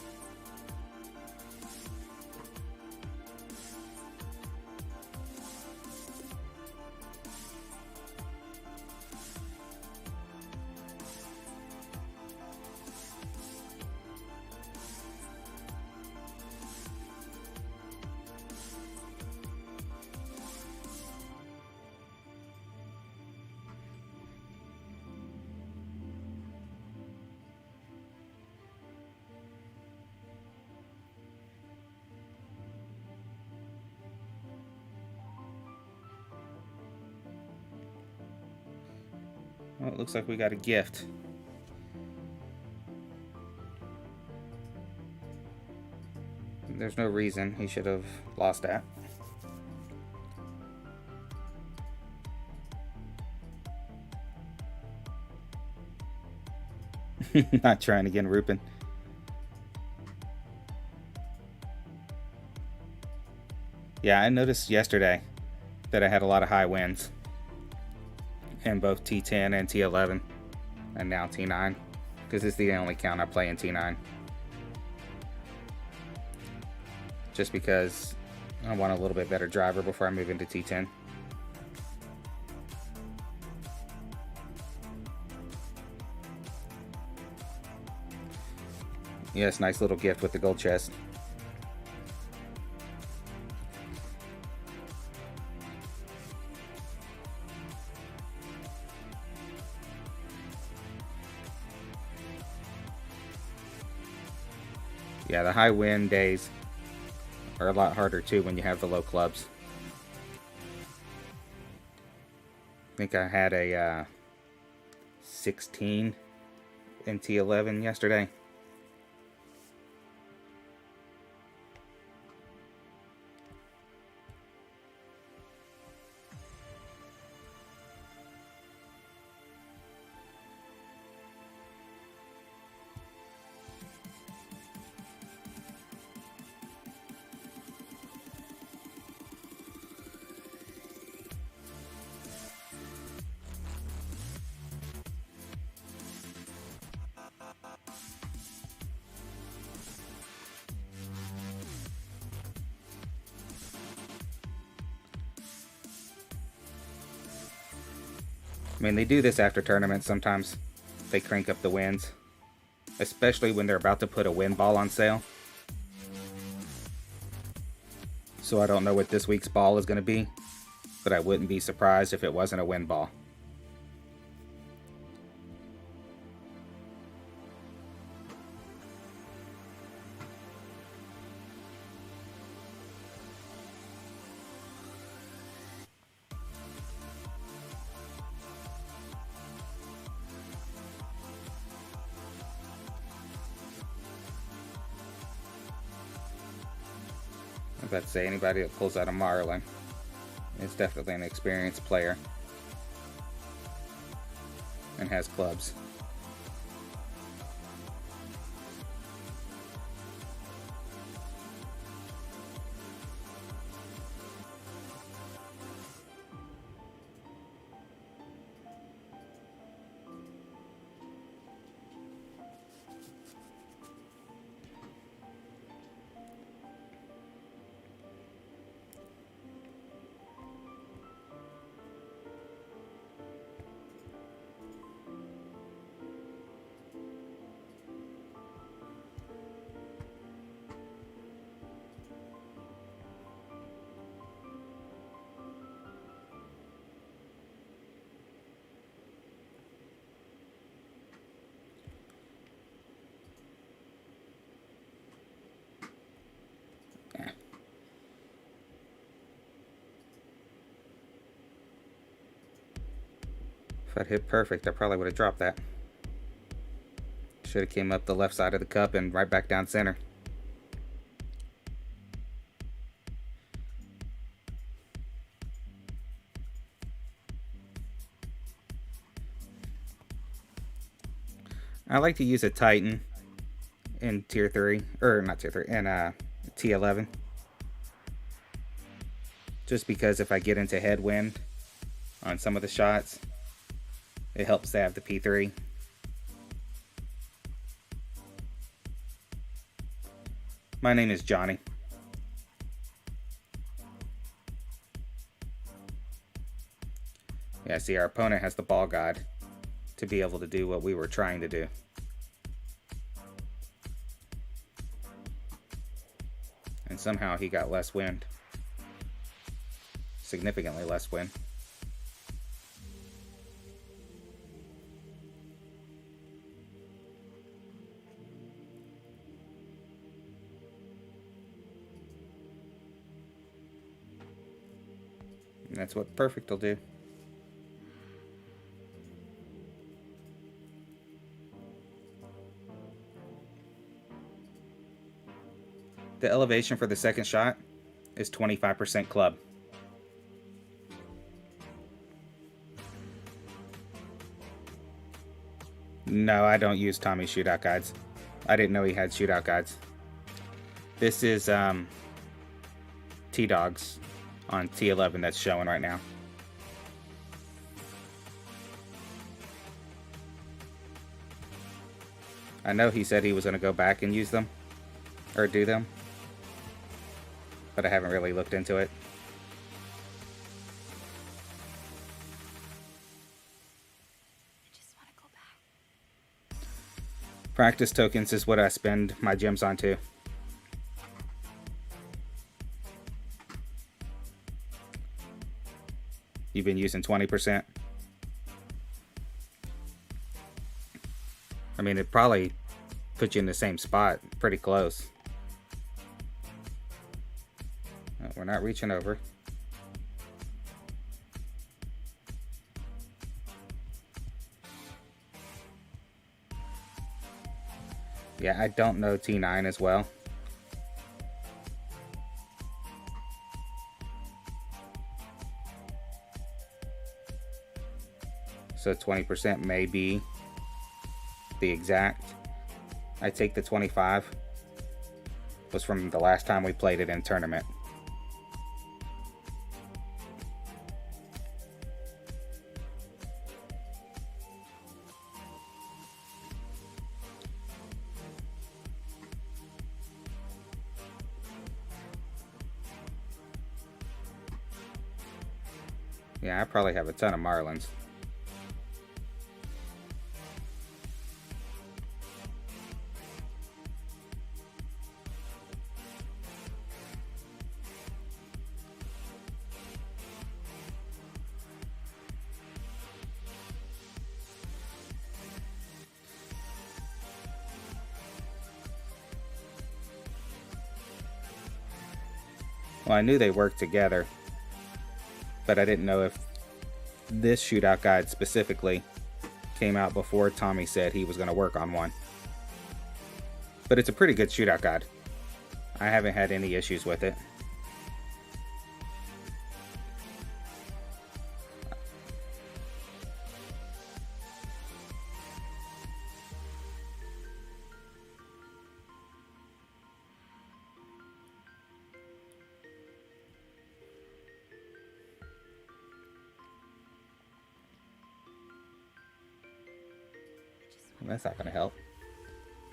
Well, it looks like we got a gift. There's no reason he should have lost that. Not trying again, Rupin. Yeah, I noticed yesterday that I had a lot of high winds in both T10 and T11, and now T9, because it's the only count I play in T9. Just because I want a little bit better driver before I move into T10. Yes, nice little gift with the gold chest. Yeah, the high wind days are a lot harder too when you have the low clubs. I think I had a 16 in T11 yesterday. I mean, they do this after tournaments sometimes. They crank up the winds, especially when they're about to put a wind ball on sale. So I don't know what this week's ball is going to be, but I wouldn't be surprised if it wasn't a wind ball. I was about to say, anybody that pulls out a Marlin is definitely an experienced player and has clubs. If I'd hit perfect, I probably would have dropped that. Should have came up the left side of the cup and right back down center. I like to use a Titan in tier 3, or not tier 3, in T11. Just because if I get into headwind on some of the shots, it helps to have the P3. My name is Johnny. Yeah, see, our opponent has the ball god to be able to do what we were trying to do. And somehow he got less wind. Significantly less wind. And that's what perfect will do. The elevation for the second shot is 25% club. No, I don't use Tommy's shootout guides. I didn't know he had shootout guides. This is T-Dogs on T11 that's showing right now. I know he said he was going to go back and use them, or do them, but I haven't really looked into it. I just want to go back. Practice tokens is what I spend my gems on too. You've been using 20%. I mean, it probably put you in the same spot, pretty close. Oh, we're not reaching over. Yeah, I don't know T9 as well. So 20% may be the exact. I take the 25. Was from the last time we played it in tournament. Yeah, I probably have a ton of Marlins. Well, I knew they worked together, but I didn't know if this shootout guide specifically came out before Tommy said he was going to work on one. But it's a pretty good shootout guide. I haven't had any issues with it. That's not going to help.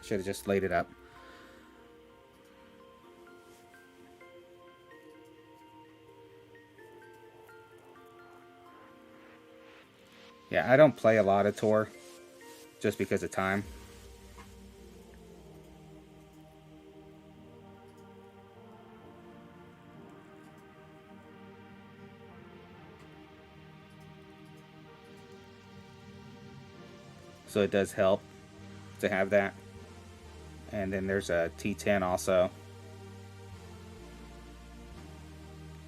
Should have just laid it up. Yeah, I don't play a lot of tour just because of time. So it does help to have that. And then there's a T10 also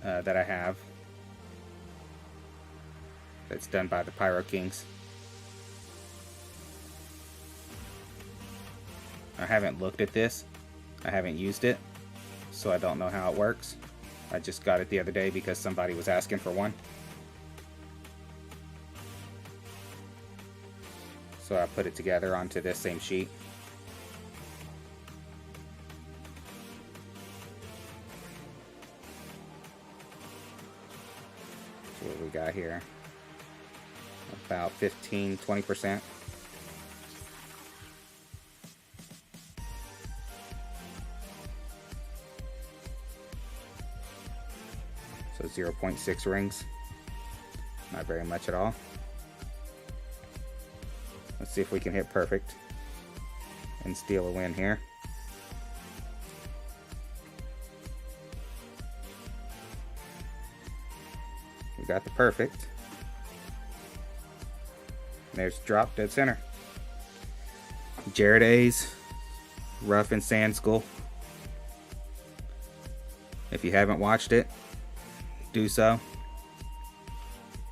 that I have. That's done by the Pyro Kings. I haven't looked at this. I haven't used it, so I don't know how it works. I just got it the other day because somebody was asking for one. So I put it together onto this same sheet. So what we got here? About 15–20%. So 0.6 rings. Not very much at all. Let's see if we can hit perfect and steal a win here. We got the perfect. There's drop dead center. Jared A's Rough and Sand School. If you haven't watched it, do so.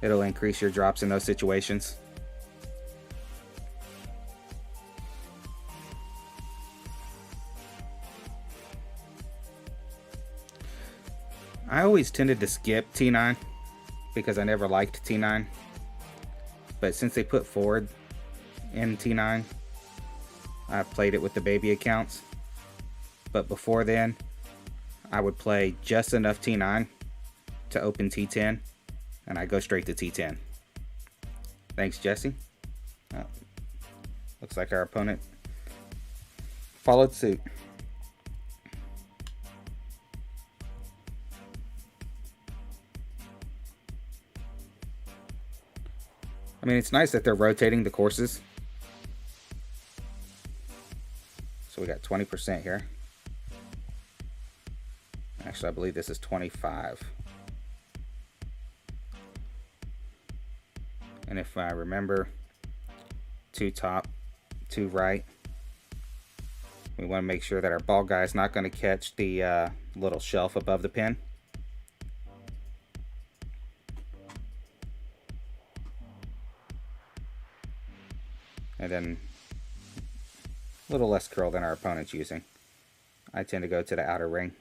It'll increase your drops in those situations. I always tended to skip T9 because I never liked T9. But since they put forward in T9, I've played it with the baby accounts. But before then, I would play just enough T9 to open T10, and I go straight to T10. Thanks, Jesse. Looks like our opponent followed suit. I mean, it's nice that they're rotating the courses. So we got 20% here. Actually, I believe this is 25. And if I remember, 2 top, 2 right. We want to make sure that our ball guy is not going to catch the little shelf above the pin. And then a little less curl than our opponent's using. I tend to go to the outer ring.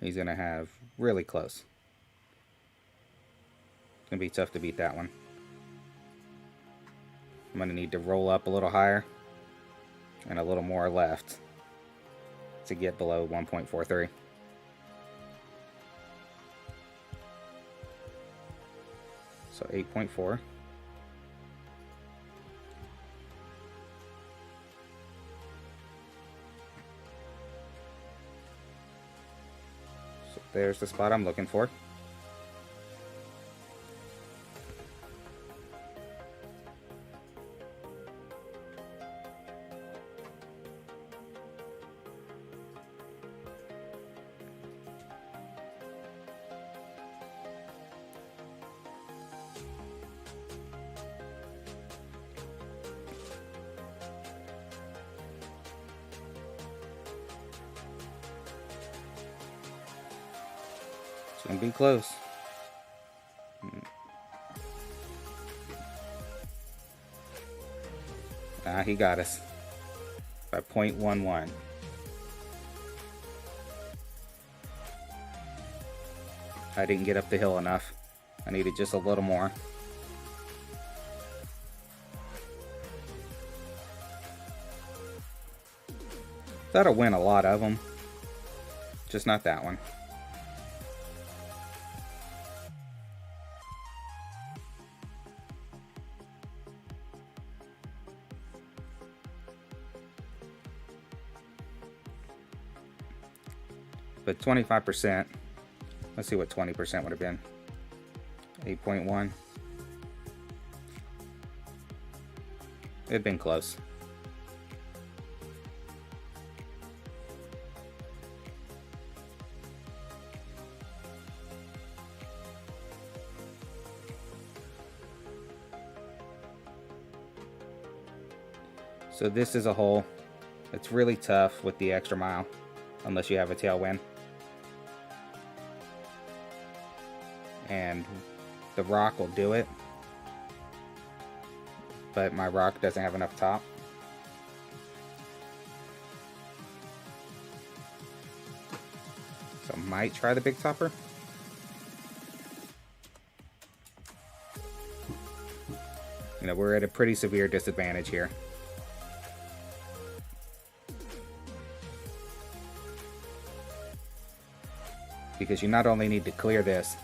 He's going to have really close. It's going to be tough to beat that one. I'm going to need to roll up a little higher and a little more left to get below 1.43. So 8.4. So there's the spot I'm looking for. It's gonna be close. He got us by 0.11. I didn't get up the hill enough. I needed just a little more. That'll win a lot of them, just not that one. But 25%, let's see what 20% would have been. 8.1. It'd been close. So this is a hole. It's really tough with the extra mile. unless you have a tailwind. And the rock will do it, but my rock doesn't have enough top. So I might try the big topper. You know, we're at a pretty severe disadvantage here. Because you not only need to clear this,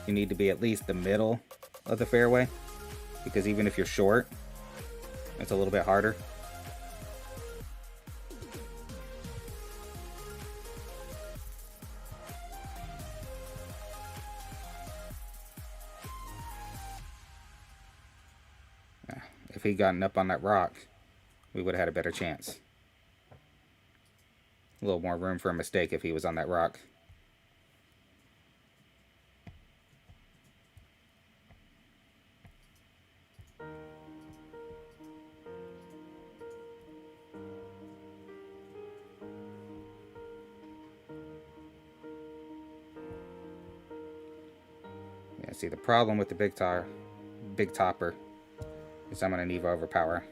you need to be at least the middle of the fairway. Because even if you're short, it's a little bit harder. If he'd gotten up on that rock, we would have had a better chance. A little more room for a mistake if he was on that rock. Yeah, see, the problem with the big topper is I'm going to need to overpower.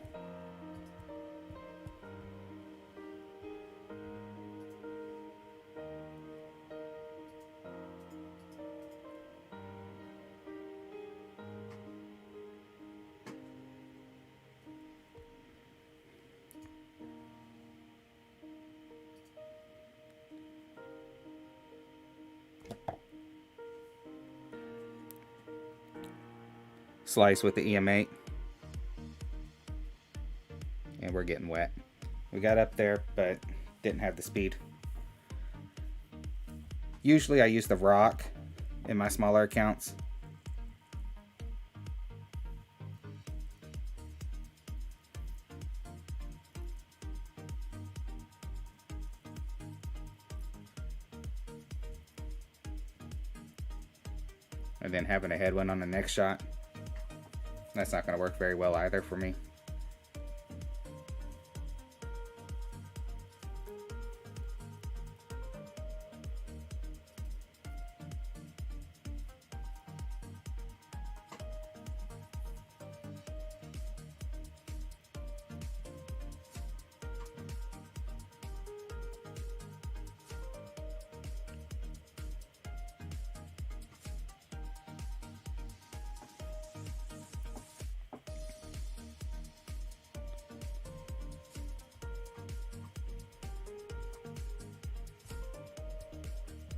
Slice with the EM8. And we're getting wet. We got up there, but didn't have the speed. Usually I use the rock in my smaller accounts. And then having a headwind on the next shot, that's not going to work very well either for me.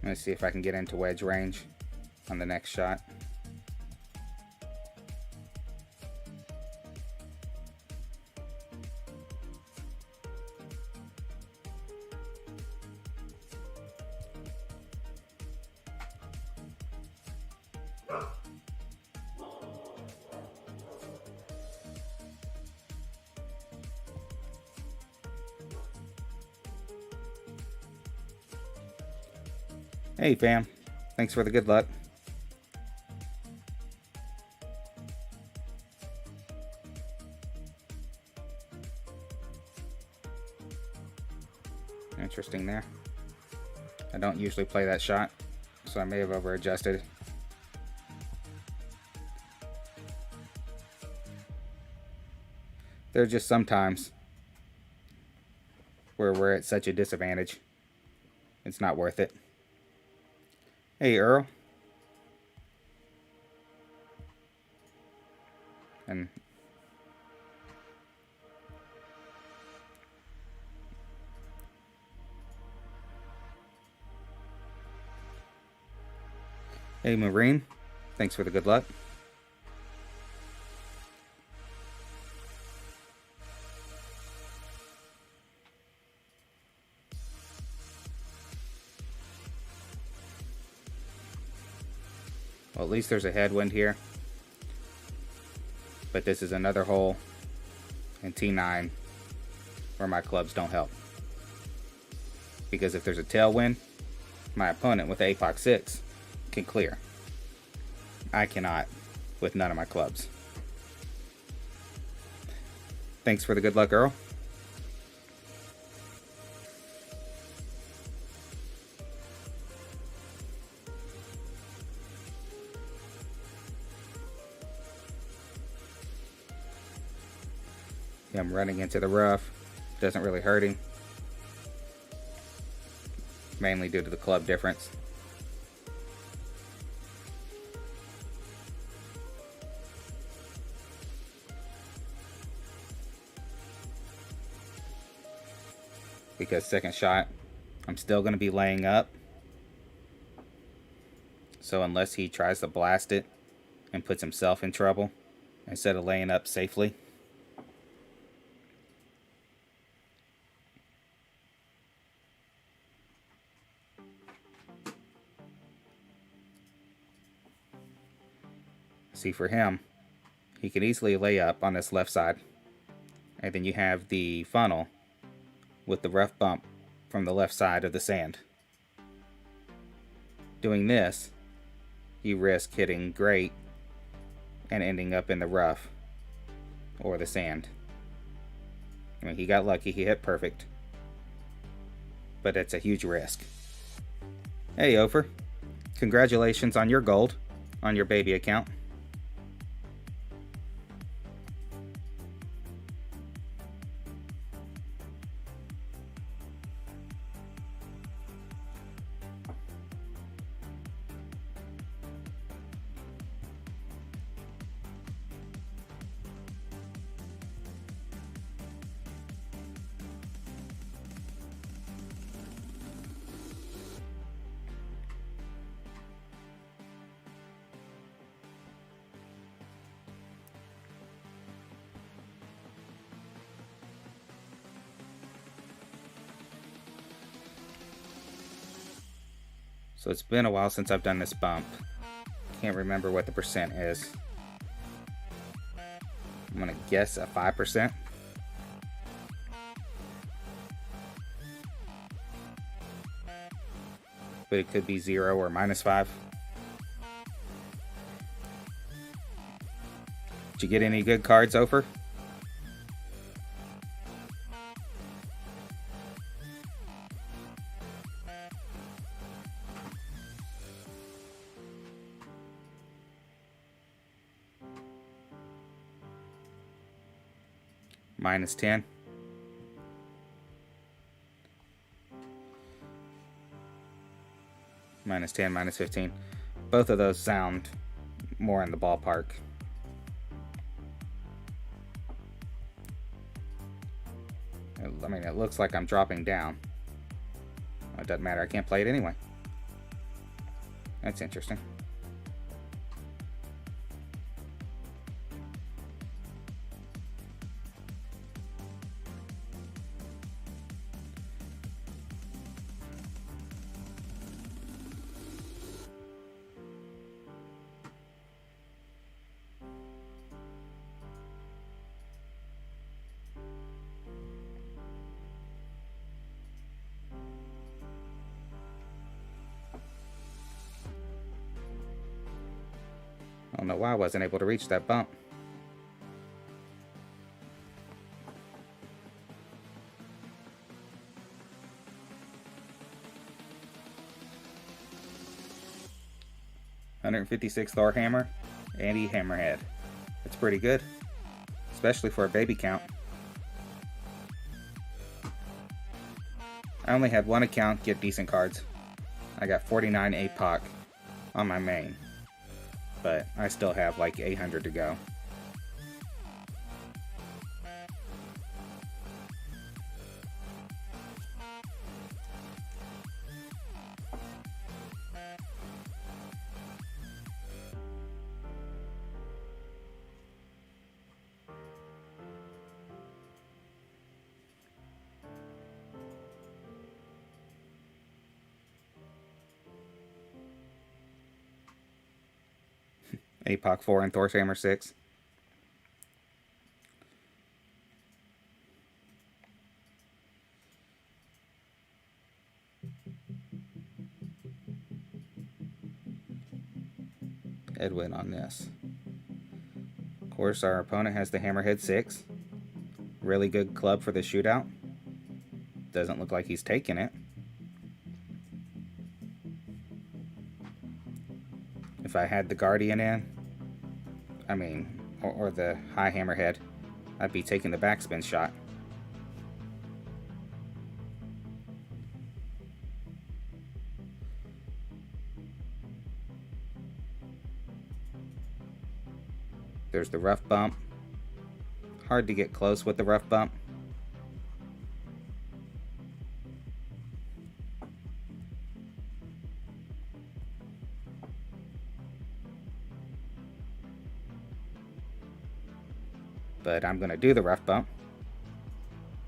Let's see if I can get into wedge range on the next shot. Hey fam, thanks for the good luck. Interesting there. I don't usually play that shot, so I may have over adjusted. There are just some times where we're at such a disadvantage, it's not worth it. Hey Earl. And hey Marine, thanks for the good luck. Well, at least there's a headwind here. But this is another hole in T9 where my clubs don't help. Because if there's a tailwind, my opponent with the APOC 6 can clear. I cannot with none of my clubs. Thanks for the good luck, Earl. Him running into the rough doesn't really hurt him. Mainly due to the club difference. Because second shot, I'm still going to be laying up. So unless he tries to blast it and puts himself in trouble instead of laying up safely. See, for him, he can easily lay up on this left side. And then you have the funnel with the rough bump from the left side of the sand. Doing this, you risk hitting great and ending up in the rough or the sand. I mean, he got lucky, he hit perfect, but it's a huge risk. Hey, Ofer, congratulations on your gold on your baby account. So it's been a while since I've done this bump. Can't remember what the percent is. I'm gonna guess a 5%. But it could be 0 or -5. Did you get any good cards, Ofer? -10. -10, -15. Both of those sound more in the ballpark. I mean, it looks like I'm dropping down. It doesn't matter, I can't play it anyway. That's interesting. I don't know why I wasn't able to reach that bump. $156 Thor hammer, Andy Hammerhead. That's pretty good, especially for a baby count. I only had one account get decent cards. I got 49 APOC on my main, but I still have like 800 to go. APOC 4 and Thor's Hammer 6. Edwin on this. Of course, our opponent has the Hammerhead 6. Really good club for the shootout. Doesn't look like he's taking it. If I had the Guardian in, or the High Hammerhead, I'd be taking the backspin shot. There's the rough bump. Hard to get close with the rough bump. But I'm going to do the rough bump,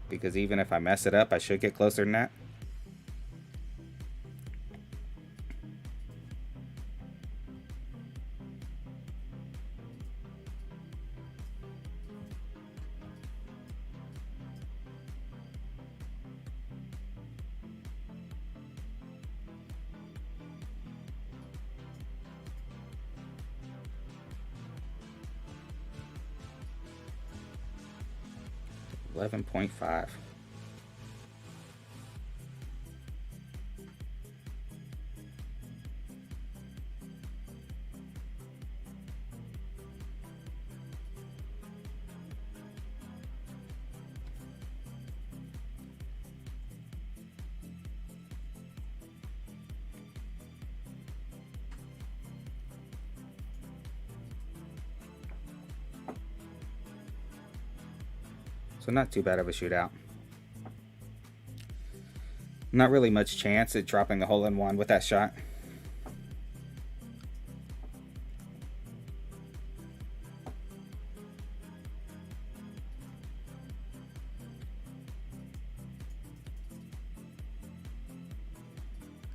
because even if I mess it up, I should get closer than that. $11.5. So not too bad of a shootout. Not really much chance at dropping a hole-in-one with that shot.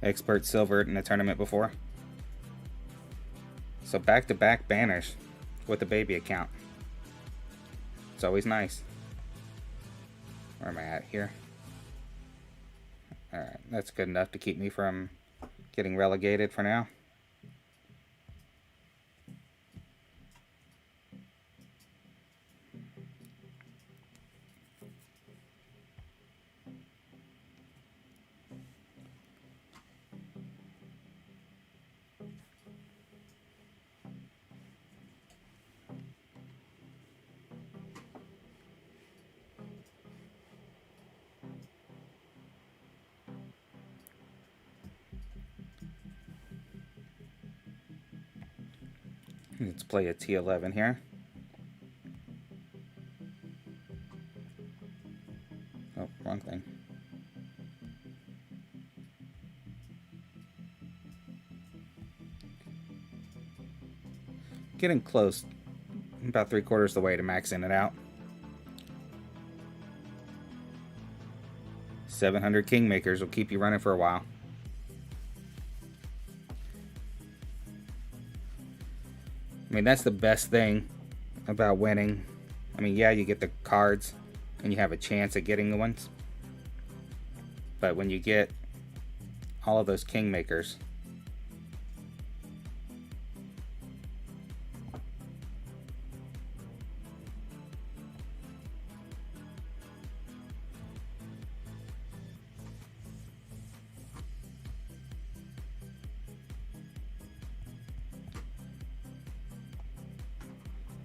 Expert silvered in a tournament before. So back-to-back banners with the baby account. It's always nice. Where am I at here? Alright, that's good enough to keep me from getting relegated for now. Let's play a T11 here. Oh, wrong thing. Getting close. About 3/4 of the way to maxing it out. 700 Kingmakers will keep you running for a while. I mean, that's the best thing about winning. I mean, yeah, you get the cards and you have a chance at getting the ones. But when you get all of those Kingmakers,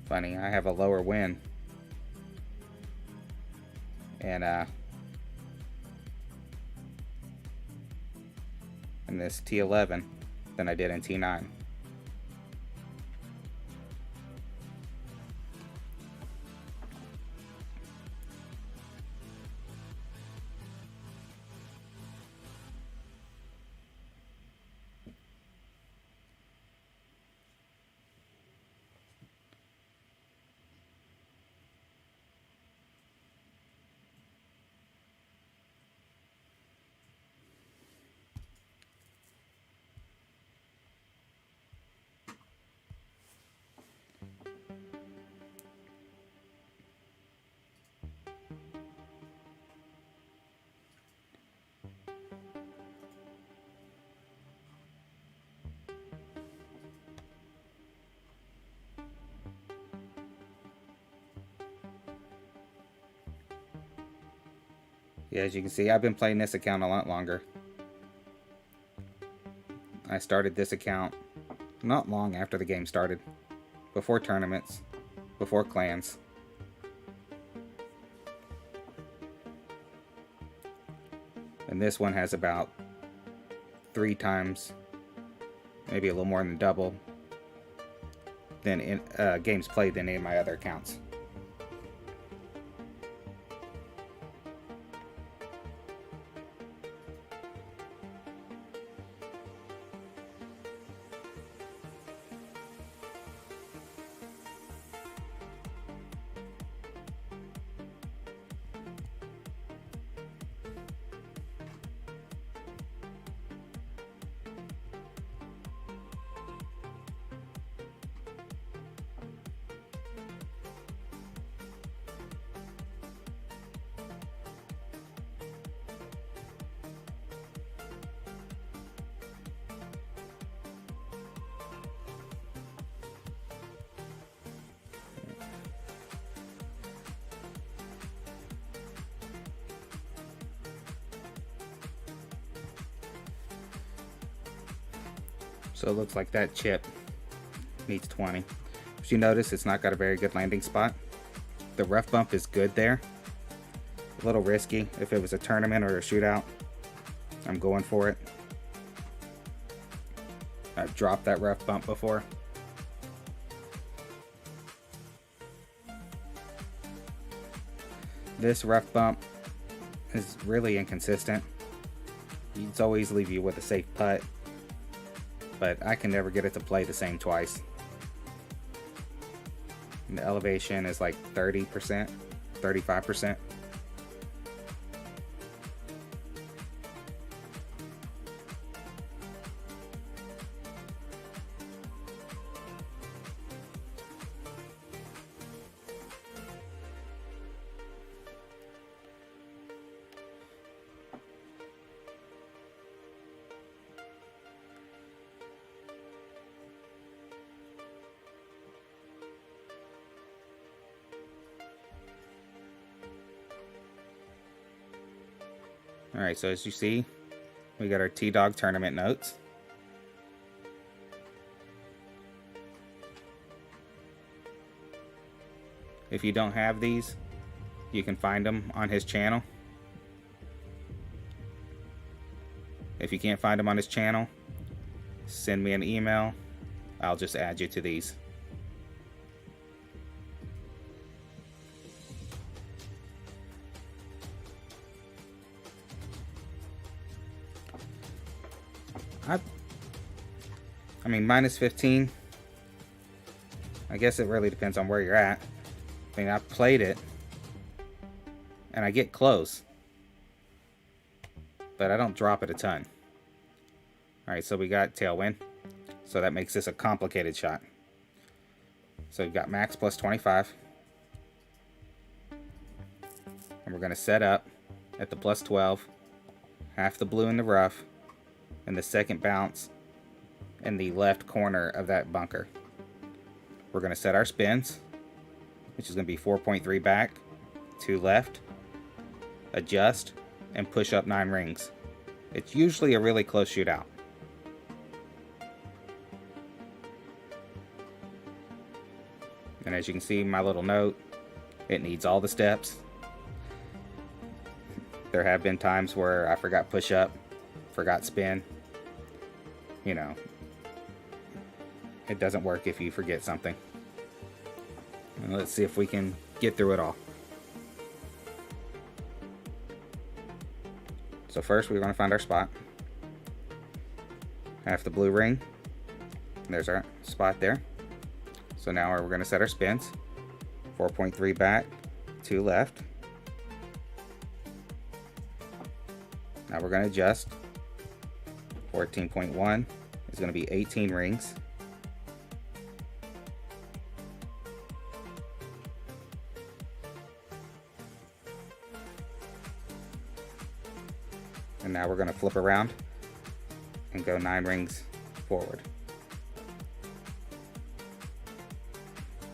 funny, I have a lower win. And in this T11 than I did in T9. Yeah, as you can see, I've been playing this account a lot longer. I started this account not long after the game started. Before tournaments, before clans. And this one has about 3 times, maybe a little more than double, than in games played than any of my other accounts. So it looks like that chip needs 20. As you notice, it's not got a very good landing spot. The rough bump is good there. A little risky. If it was a tournament or a shootout, I'm going for it. I've dropped that rough bump before. This rough bump is really inconsistent. It's always leave you with a safe putt, but I can never get it to play the same twice. And the elevation is like 30%, 35%. Alright, so as you see, we got our T-Dog tournament notes. If you don't have these, you can find them on his channel. If you can't find them on his channel, send me an email. I'll just add you to these. I mean, minus 15. I guess it really depends on where you're at. I mean, I've played it, and I get close, but I don't drop it a ton. Alright, so we got Tailwind, so that makes this a complicated shot. So we've got max plus 25, and we're going to set up at the plus 12, half the blue in the rough, and the second bounce in the left corner of that bunker. We're going to set our spins, which is going to be 4.3 back, 2 left, adjust, and push up 9 rings. It's usually a really close shootout. And as you can see, my little note, it needs all the steps. There have been times where I forgot push up, forgot spin. You know, it doesn't work if you forget something. And let's see if we can get through it all. So first we're going to find our spot. Half the blue ring. There's our spot there. So now we're going to set our spins. 4.3 back, 2 left. Now we're going to adjust. 14.1 is going to be 18 rings. And now we're going to flip around and go 9 rings forward.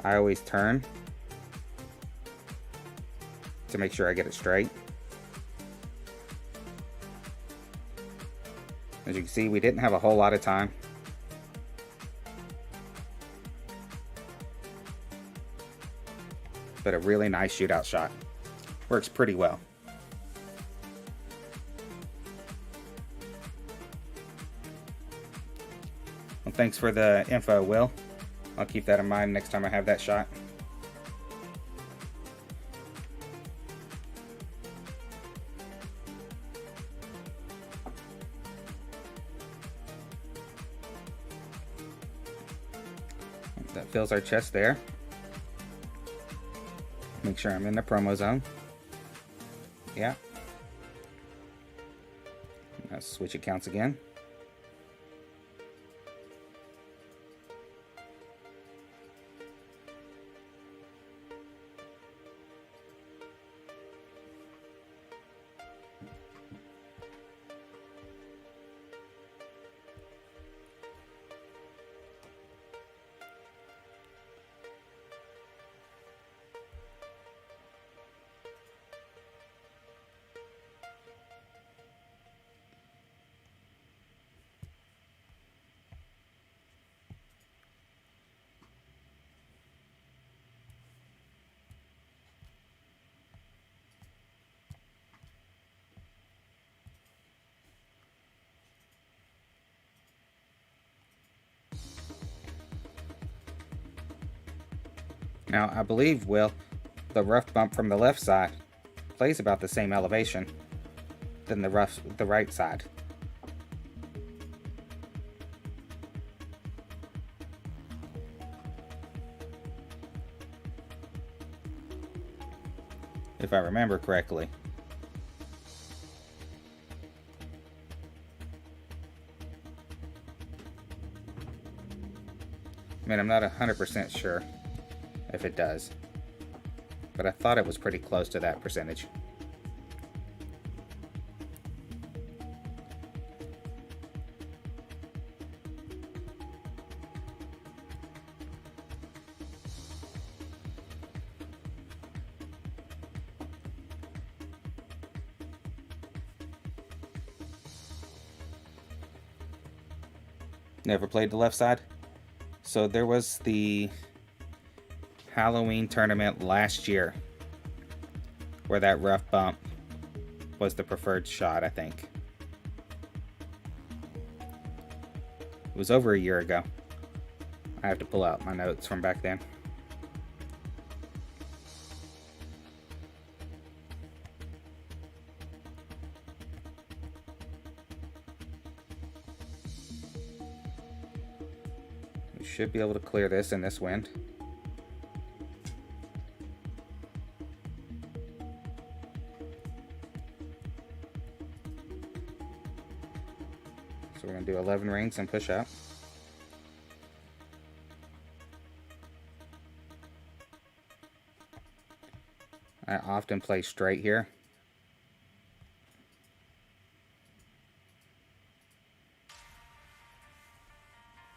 I always turn to make sure I get it straight. As you can see, we didn't have a whole lot of time. But a really nice shootout shot. Works pretty well. Well, thanks for the info, Will. I'll keep that in mind next time I have that shot. That fills our chest there. Make sure I'm in the promo zone. Yeah. Let's switch accounts again. Now, I believe, Will, the rough bump from the left side plays about the same elevation than the right side. If I remember correctly. I mean, I'm not 100% sure if it does, but I thought it was pretty close to that percentage. Never played the left side? So there was the Halloween tournament last year where that rough bump was the preferred shot, I think. It was over a year ago. I have to pull out my notes from back then. We should be able to clear this in this wind. So we're going to do 11 rings and push up. I often play straight here.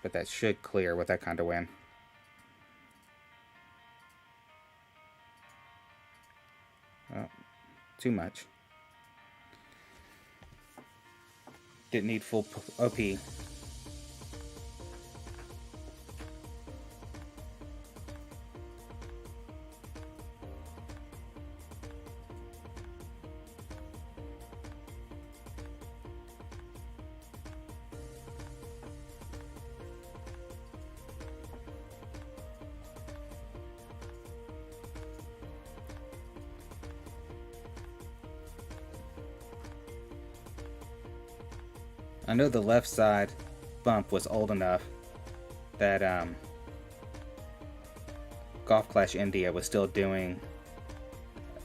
But that should clear with that kind of wind. Oh, too much. Didn't need full OP. I know the left side bump was old enough that Golf Clash India was still doing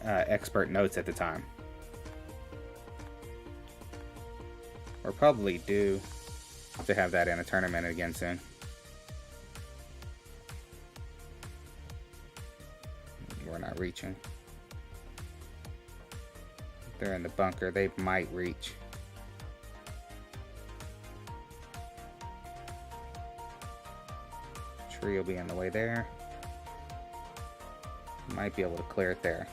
expert notes at the time. We're probably due to have that in a tournament again soon. We're not reaching. They're in the bunker. They might reach. Tree will be on the way there. Might be able to clear it there.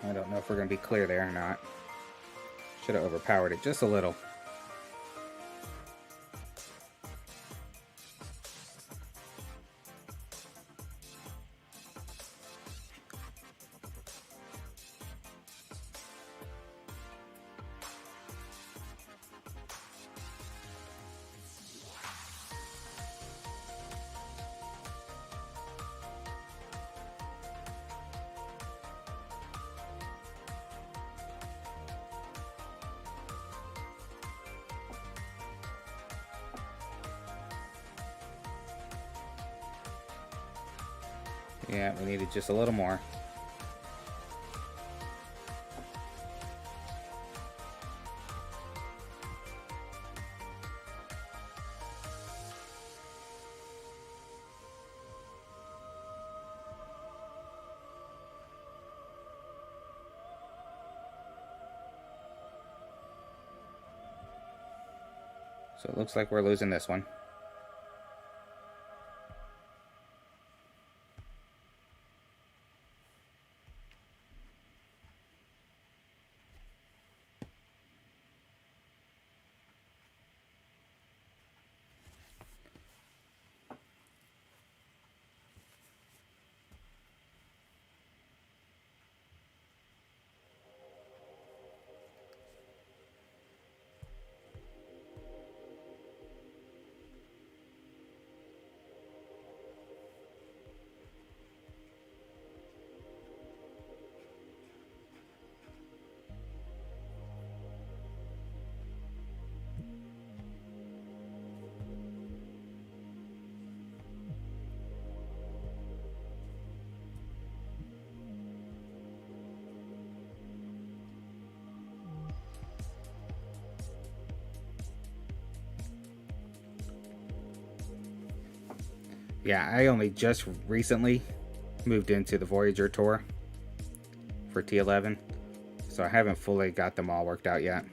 I don't know if we're going to be clear there or not. Should have overpowered it just a little. Yeah, we needed just a little more. So it looks like we're losing this one. Yeah, I only just recently moved into the Voyager tour for T11, so I haven't fully got them all worked out yet.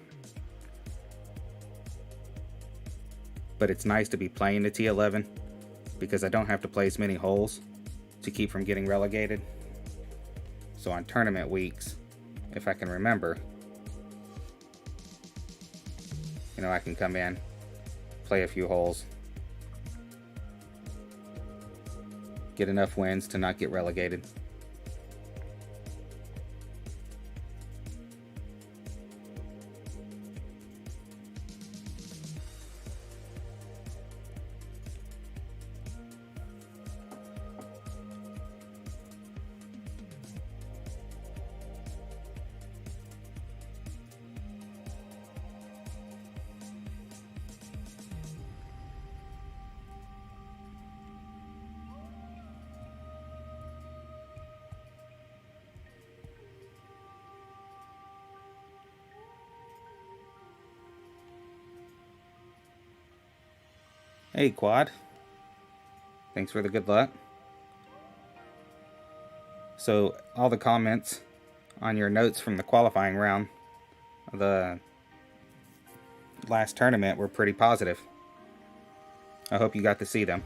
But it's nice to be playing the T11 because I don't have to play as many holes to keep from getting relegated. So on tournament weeks, if I can remember, you know, I can come in, play a few holes, get enough wins to not get relegated. Hey, Quad. Thanks for the good luck. So, all the comments on your notes from the qualifying round of the last tournament were pretty positive. I hope you got to see them.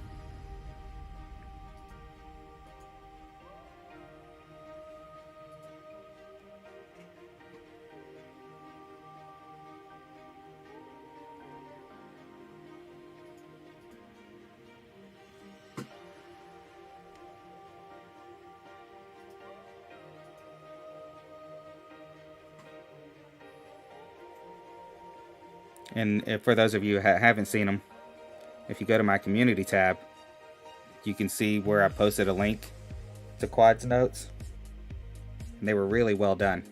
And if, for those of you who haven't seen them, if you go to my community tab, you can see where I posted a link to Quad's notes. And they were really well done.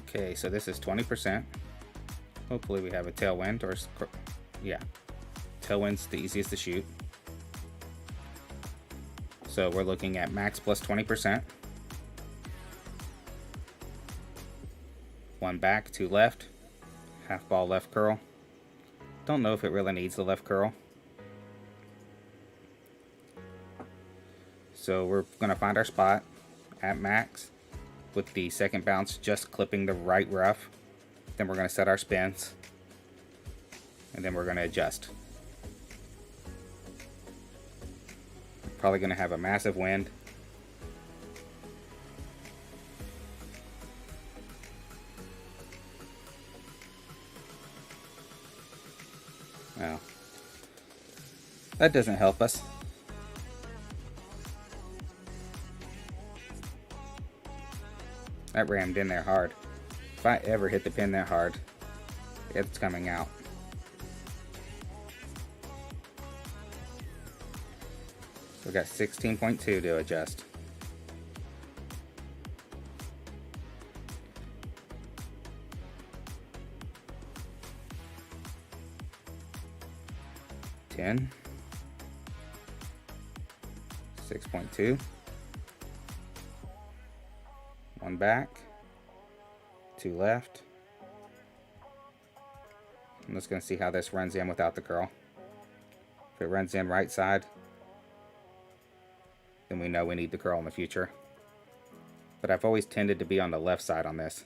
Okay, so this is 20%. Hopefully we have a tailwind, or yeah, tailwind's the easiest to shoot. So we're looking at max plus 20%. One back, two left, half ball left curl. Don't know if it really needs the left curl. So we're gonna find our spot at max with the second bounce just clipping the right rough. Then we're gonna set our spins, and then we're gonna adjust. Probably gonna have a massive wind. Well, that doesn't help us. That rammed in there hard. If I ever hit the pin that hard, it's coming out. We got 16.2 to adjust. $10, 6.2, one back, two left. I'm just going to see how this runs in without the curl. If it runs in right side, then we know we need the curl in the future. But I've always tended to be on the left side on this.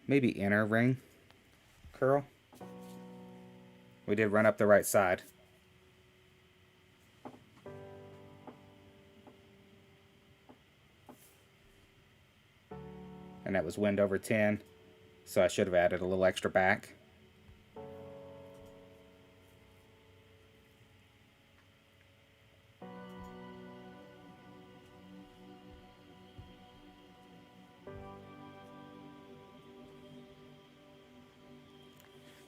Maybe inner ring curl. We did run up the right side. And that was wind over 10, so I should have added a little extra back.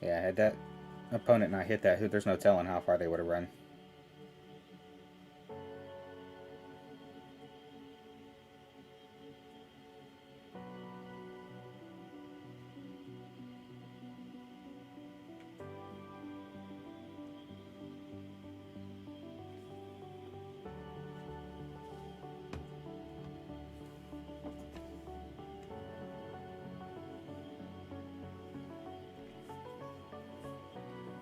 Yeah, had that opponent not hit that, there's no telling how far they would have run.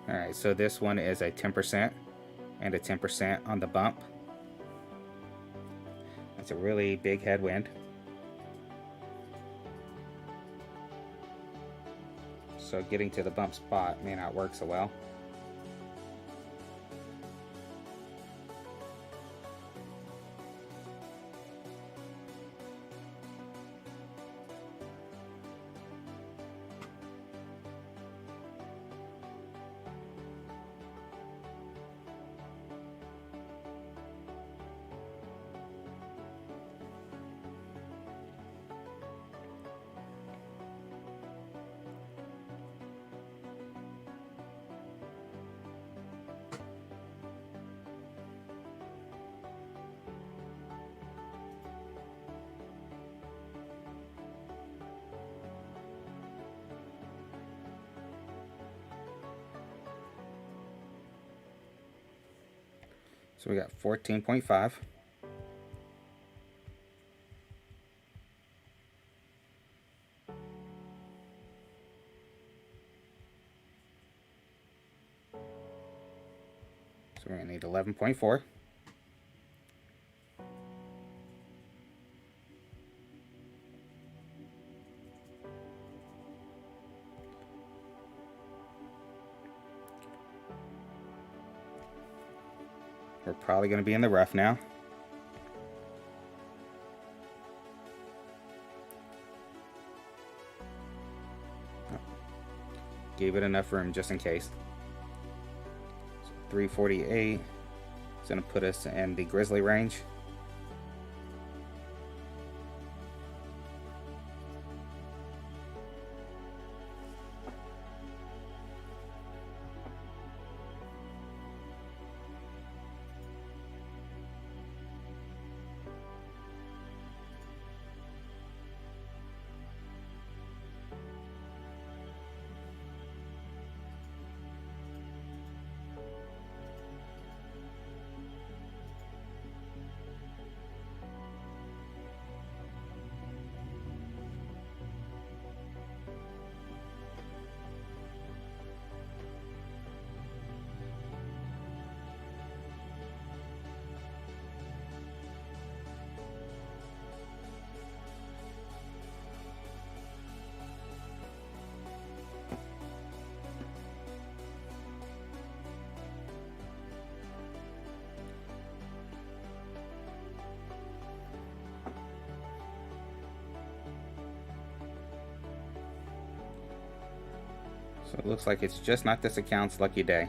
Alright, so this one is a 10% and a 10% on the bump. That's a really big headwind. So getting to the bump spot may not work so well. So we got 14.5. So we're going to need 11.4. We're probably going to be in the rough now. Gave it enough room just in case. So 348 is going to put us in the grizzly range. So it looks like it's just not this account's lucky day.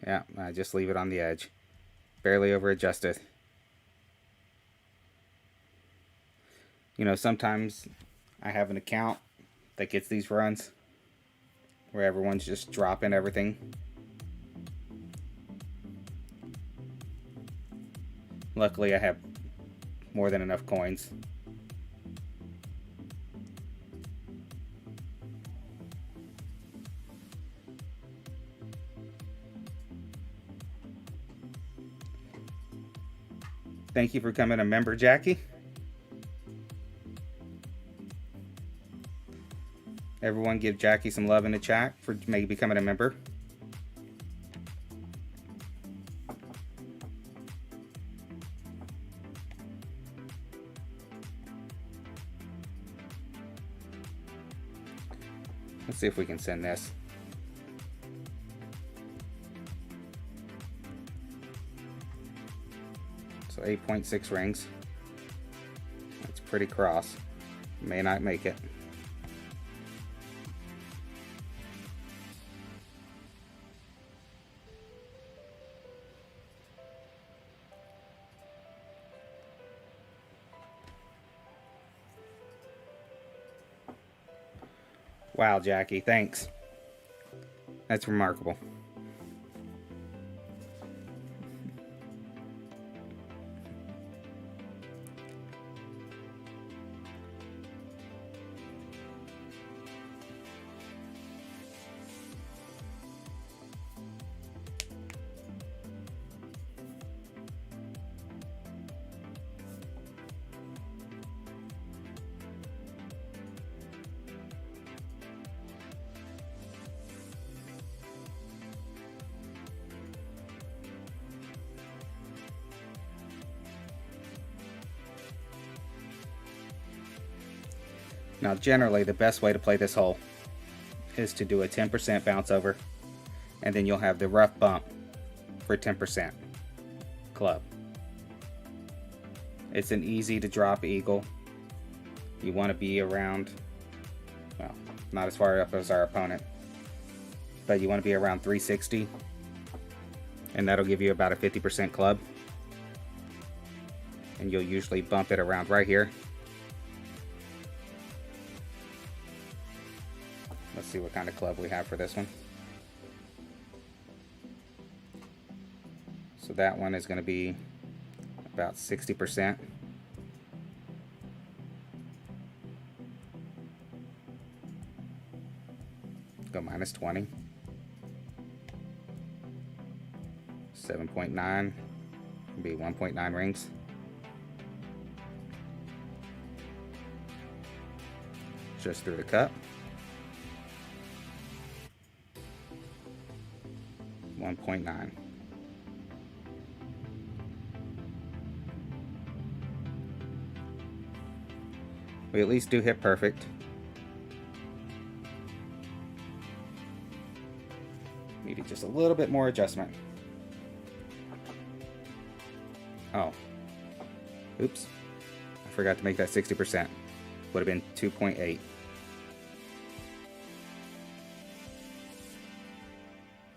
Yeah, I just leave it on the edge. Barely over adjusted. You know, sometimes I have an account that gets these runs where everyone's just dropping everything. Luckily, I have more than enough coins. Thank you for coming a member, Jackie. Everyone give Jackie some love in the chat for maybe becoming a member. Let's see if we can send this. So 8.6 rings. That's pretty cross. May not make it. Wow, Jackie, thanks. That's remarkable. Now, generally, the best way to play this hole is to do a 10% bounce over, and then you'll have the rough bump for 10% club. It's an easy to drop eagle. You want to be around, well, not as far up as our opponent, but you want to be around 360, and that'll give you about a 50% club. And you'll usually bump it around right here. Let's see what kind of club we have for this one. So that one is going to be about 60%. Go minus 20. 7.9 will be 1.9 rings. Just through the cup. 1.9. We at least do hit perfect. Needed just a little bit more adjustment. Oh. Oops. I forgot to make that 60%. Would have been 2.8.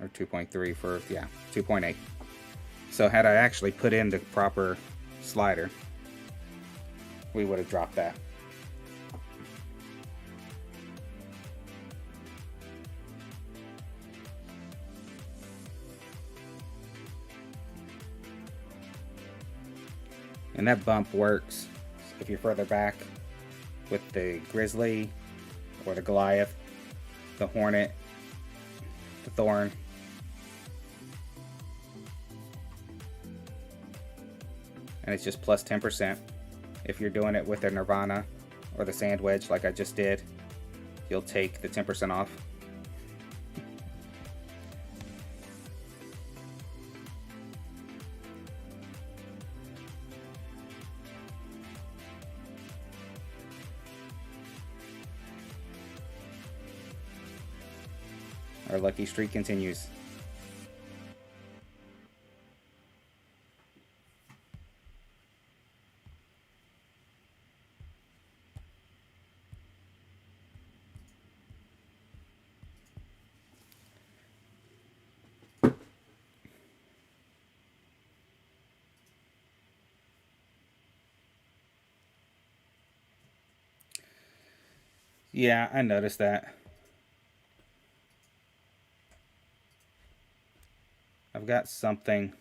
Or 2.3 for, yeah, 2.8. So had I actually put in the proper slider, we would have dropped that. And that bump works if you're further back with the Grizzly or the Goliath, the Hornet, the Thorn. And it's just plus 10%. If you're doing it with the Nirvana or the Sand Wedge like I just did, you'll take the 10% off. Our lucky streak continues. Yeah, I noticed that. I've got something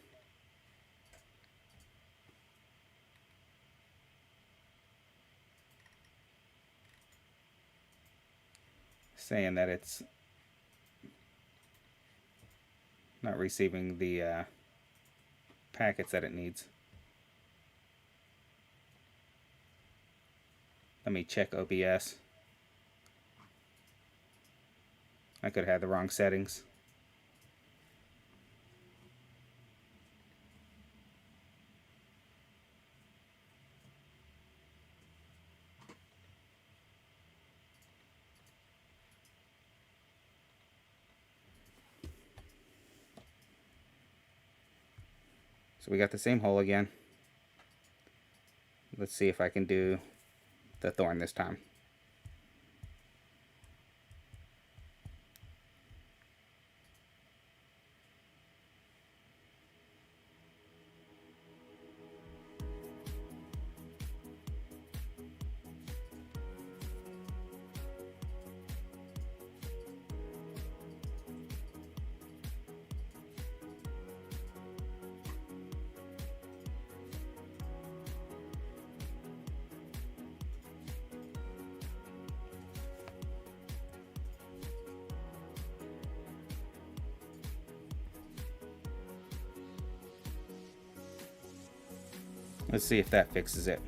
saying that it's not receiving the packets that it needs. Let me check OBS. I could have had the wrong settings. So we got the same hole again. Let's see if I can do the Thorn this time. Let's see if that fixes it.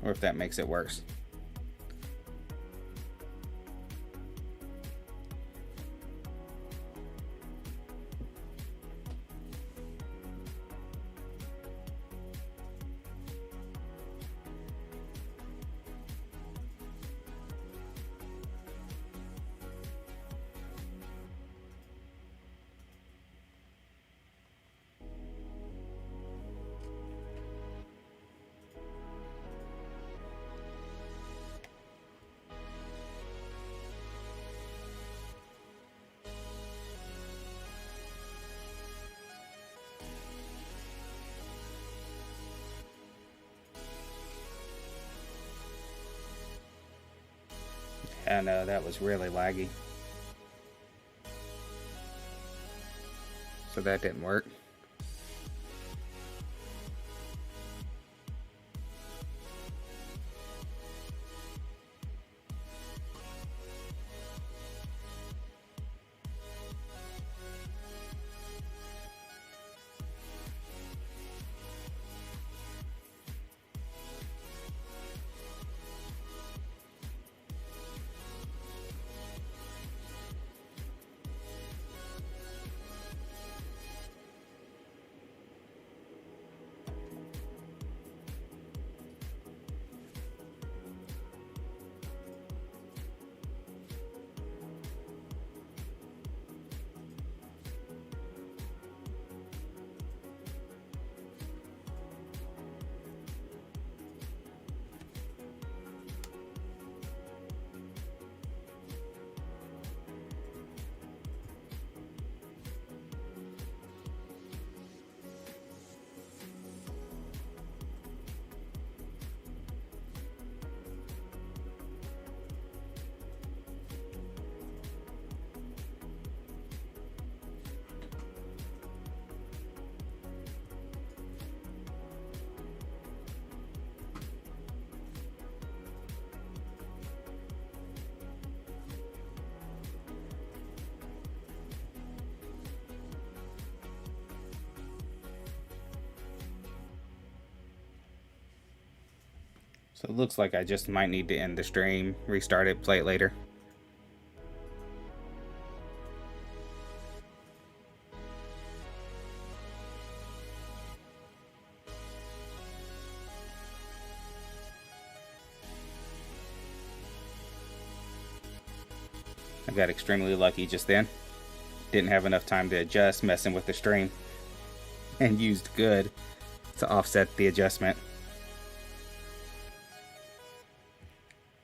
Or if that makes it worse. I know, that was really laggy. So that didn't work. So it looks like I just might need to end the stream, restart it, play it later. I got extremely lucky just then. Didn't have enough time to adjust messing with the stream, and used good to offset the adjustment.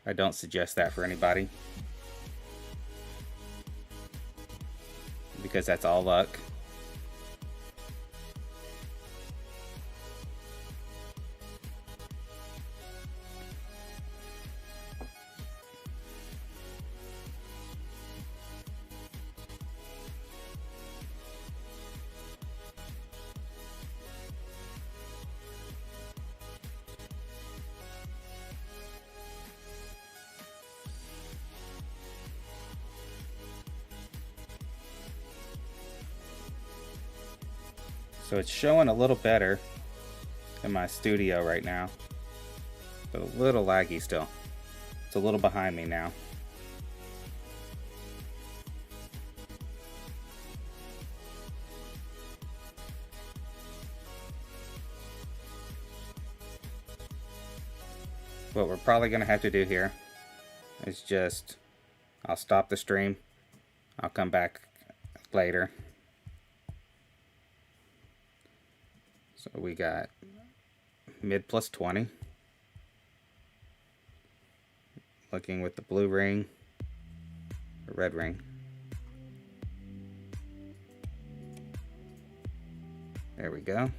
I don't suggest that for anybody, because that's all luck. So it's showing a little better in my studio right now, but a little laggy still. It's a little behind me now. What we're probably going to have to do here is just, I'll stop the stream. I'll come back later. So we got mid plus 20. Looking with the blue ring, the red ring. There we go.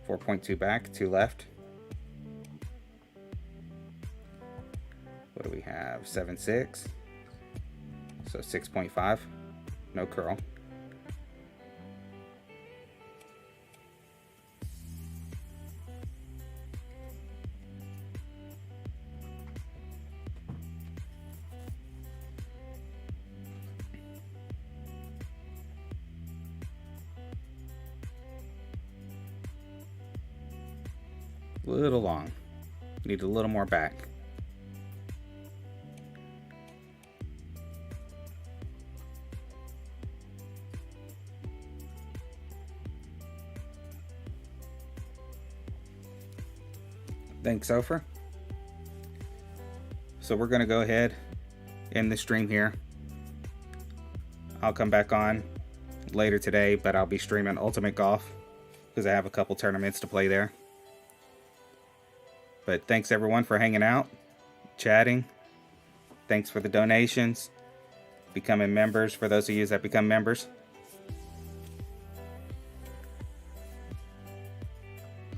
4.2 back, 2 left. What do we have? 7.6. So 6.5. No curl. A little long. Need a little more back. Thanks, Ofer. So we're going to go ahead, end the stream here. I'll come back on later today, but I'll be streaming Ultimate Golf because I have a couple tournaments to play there. But thanks everyone for hanging out, chatting. Thanks for the donations, becoming members for those of you that become members.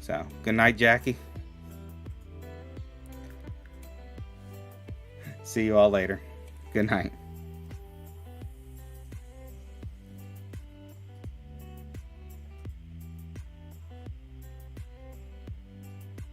So, good night, Jackie. See you all later. Good night.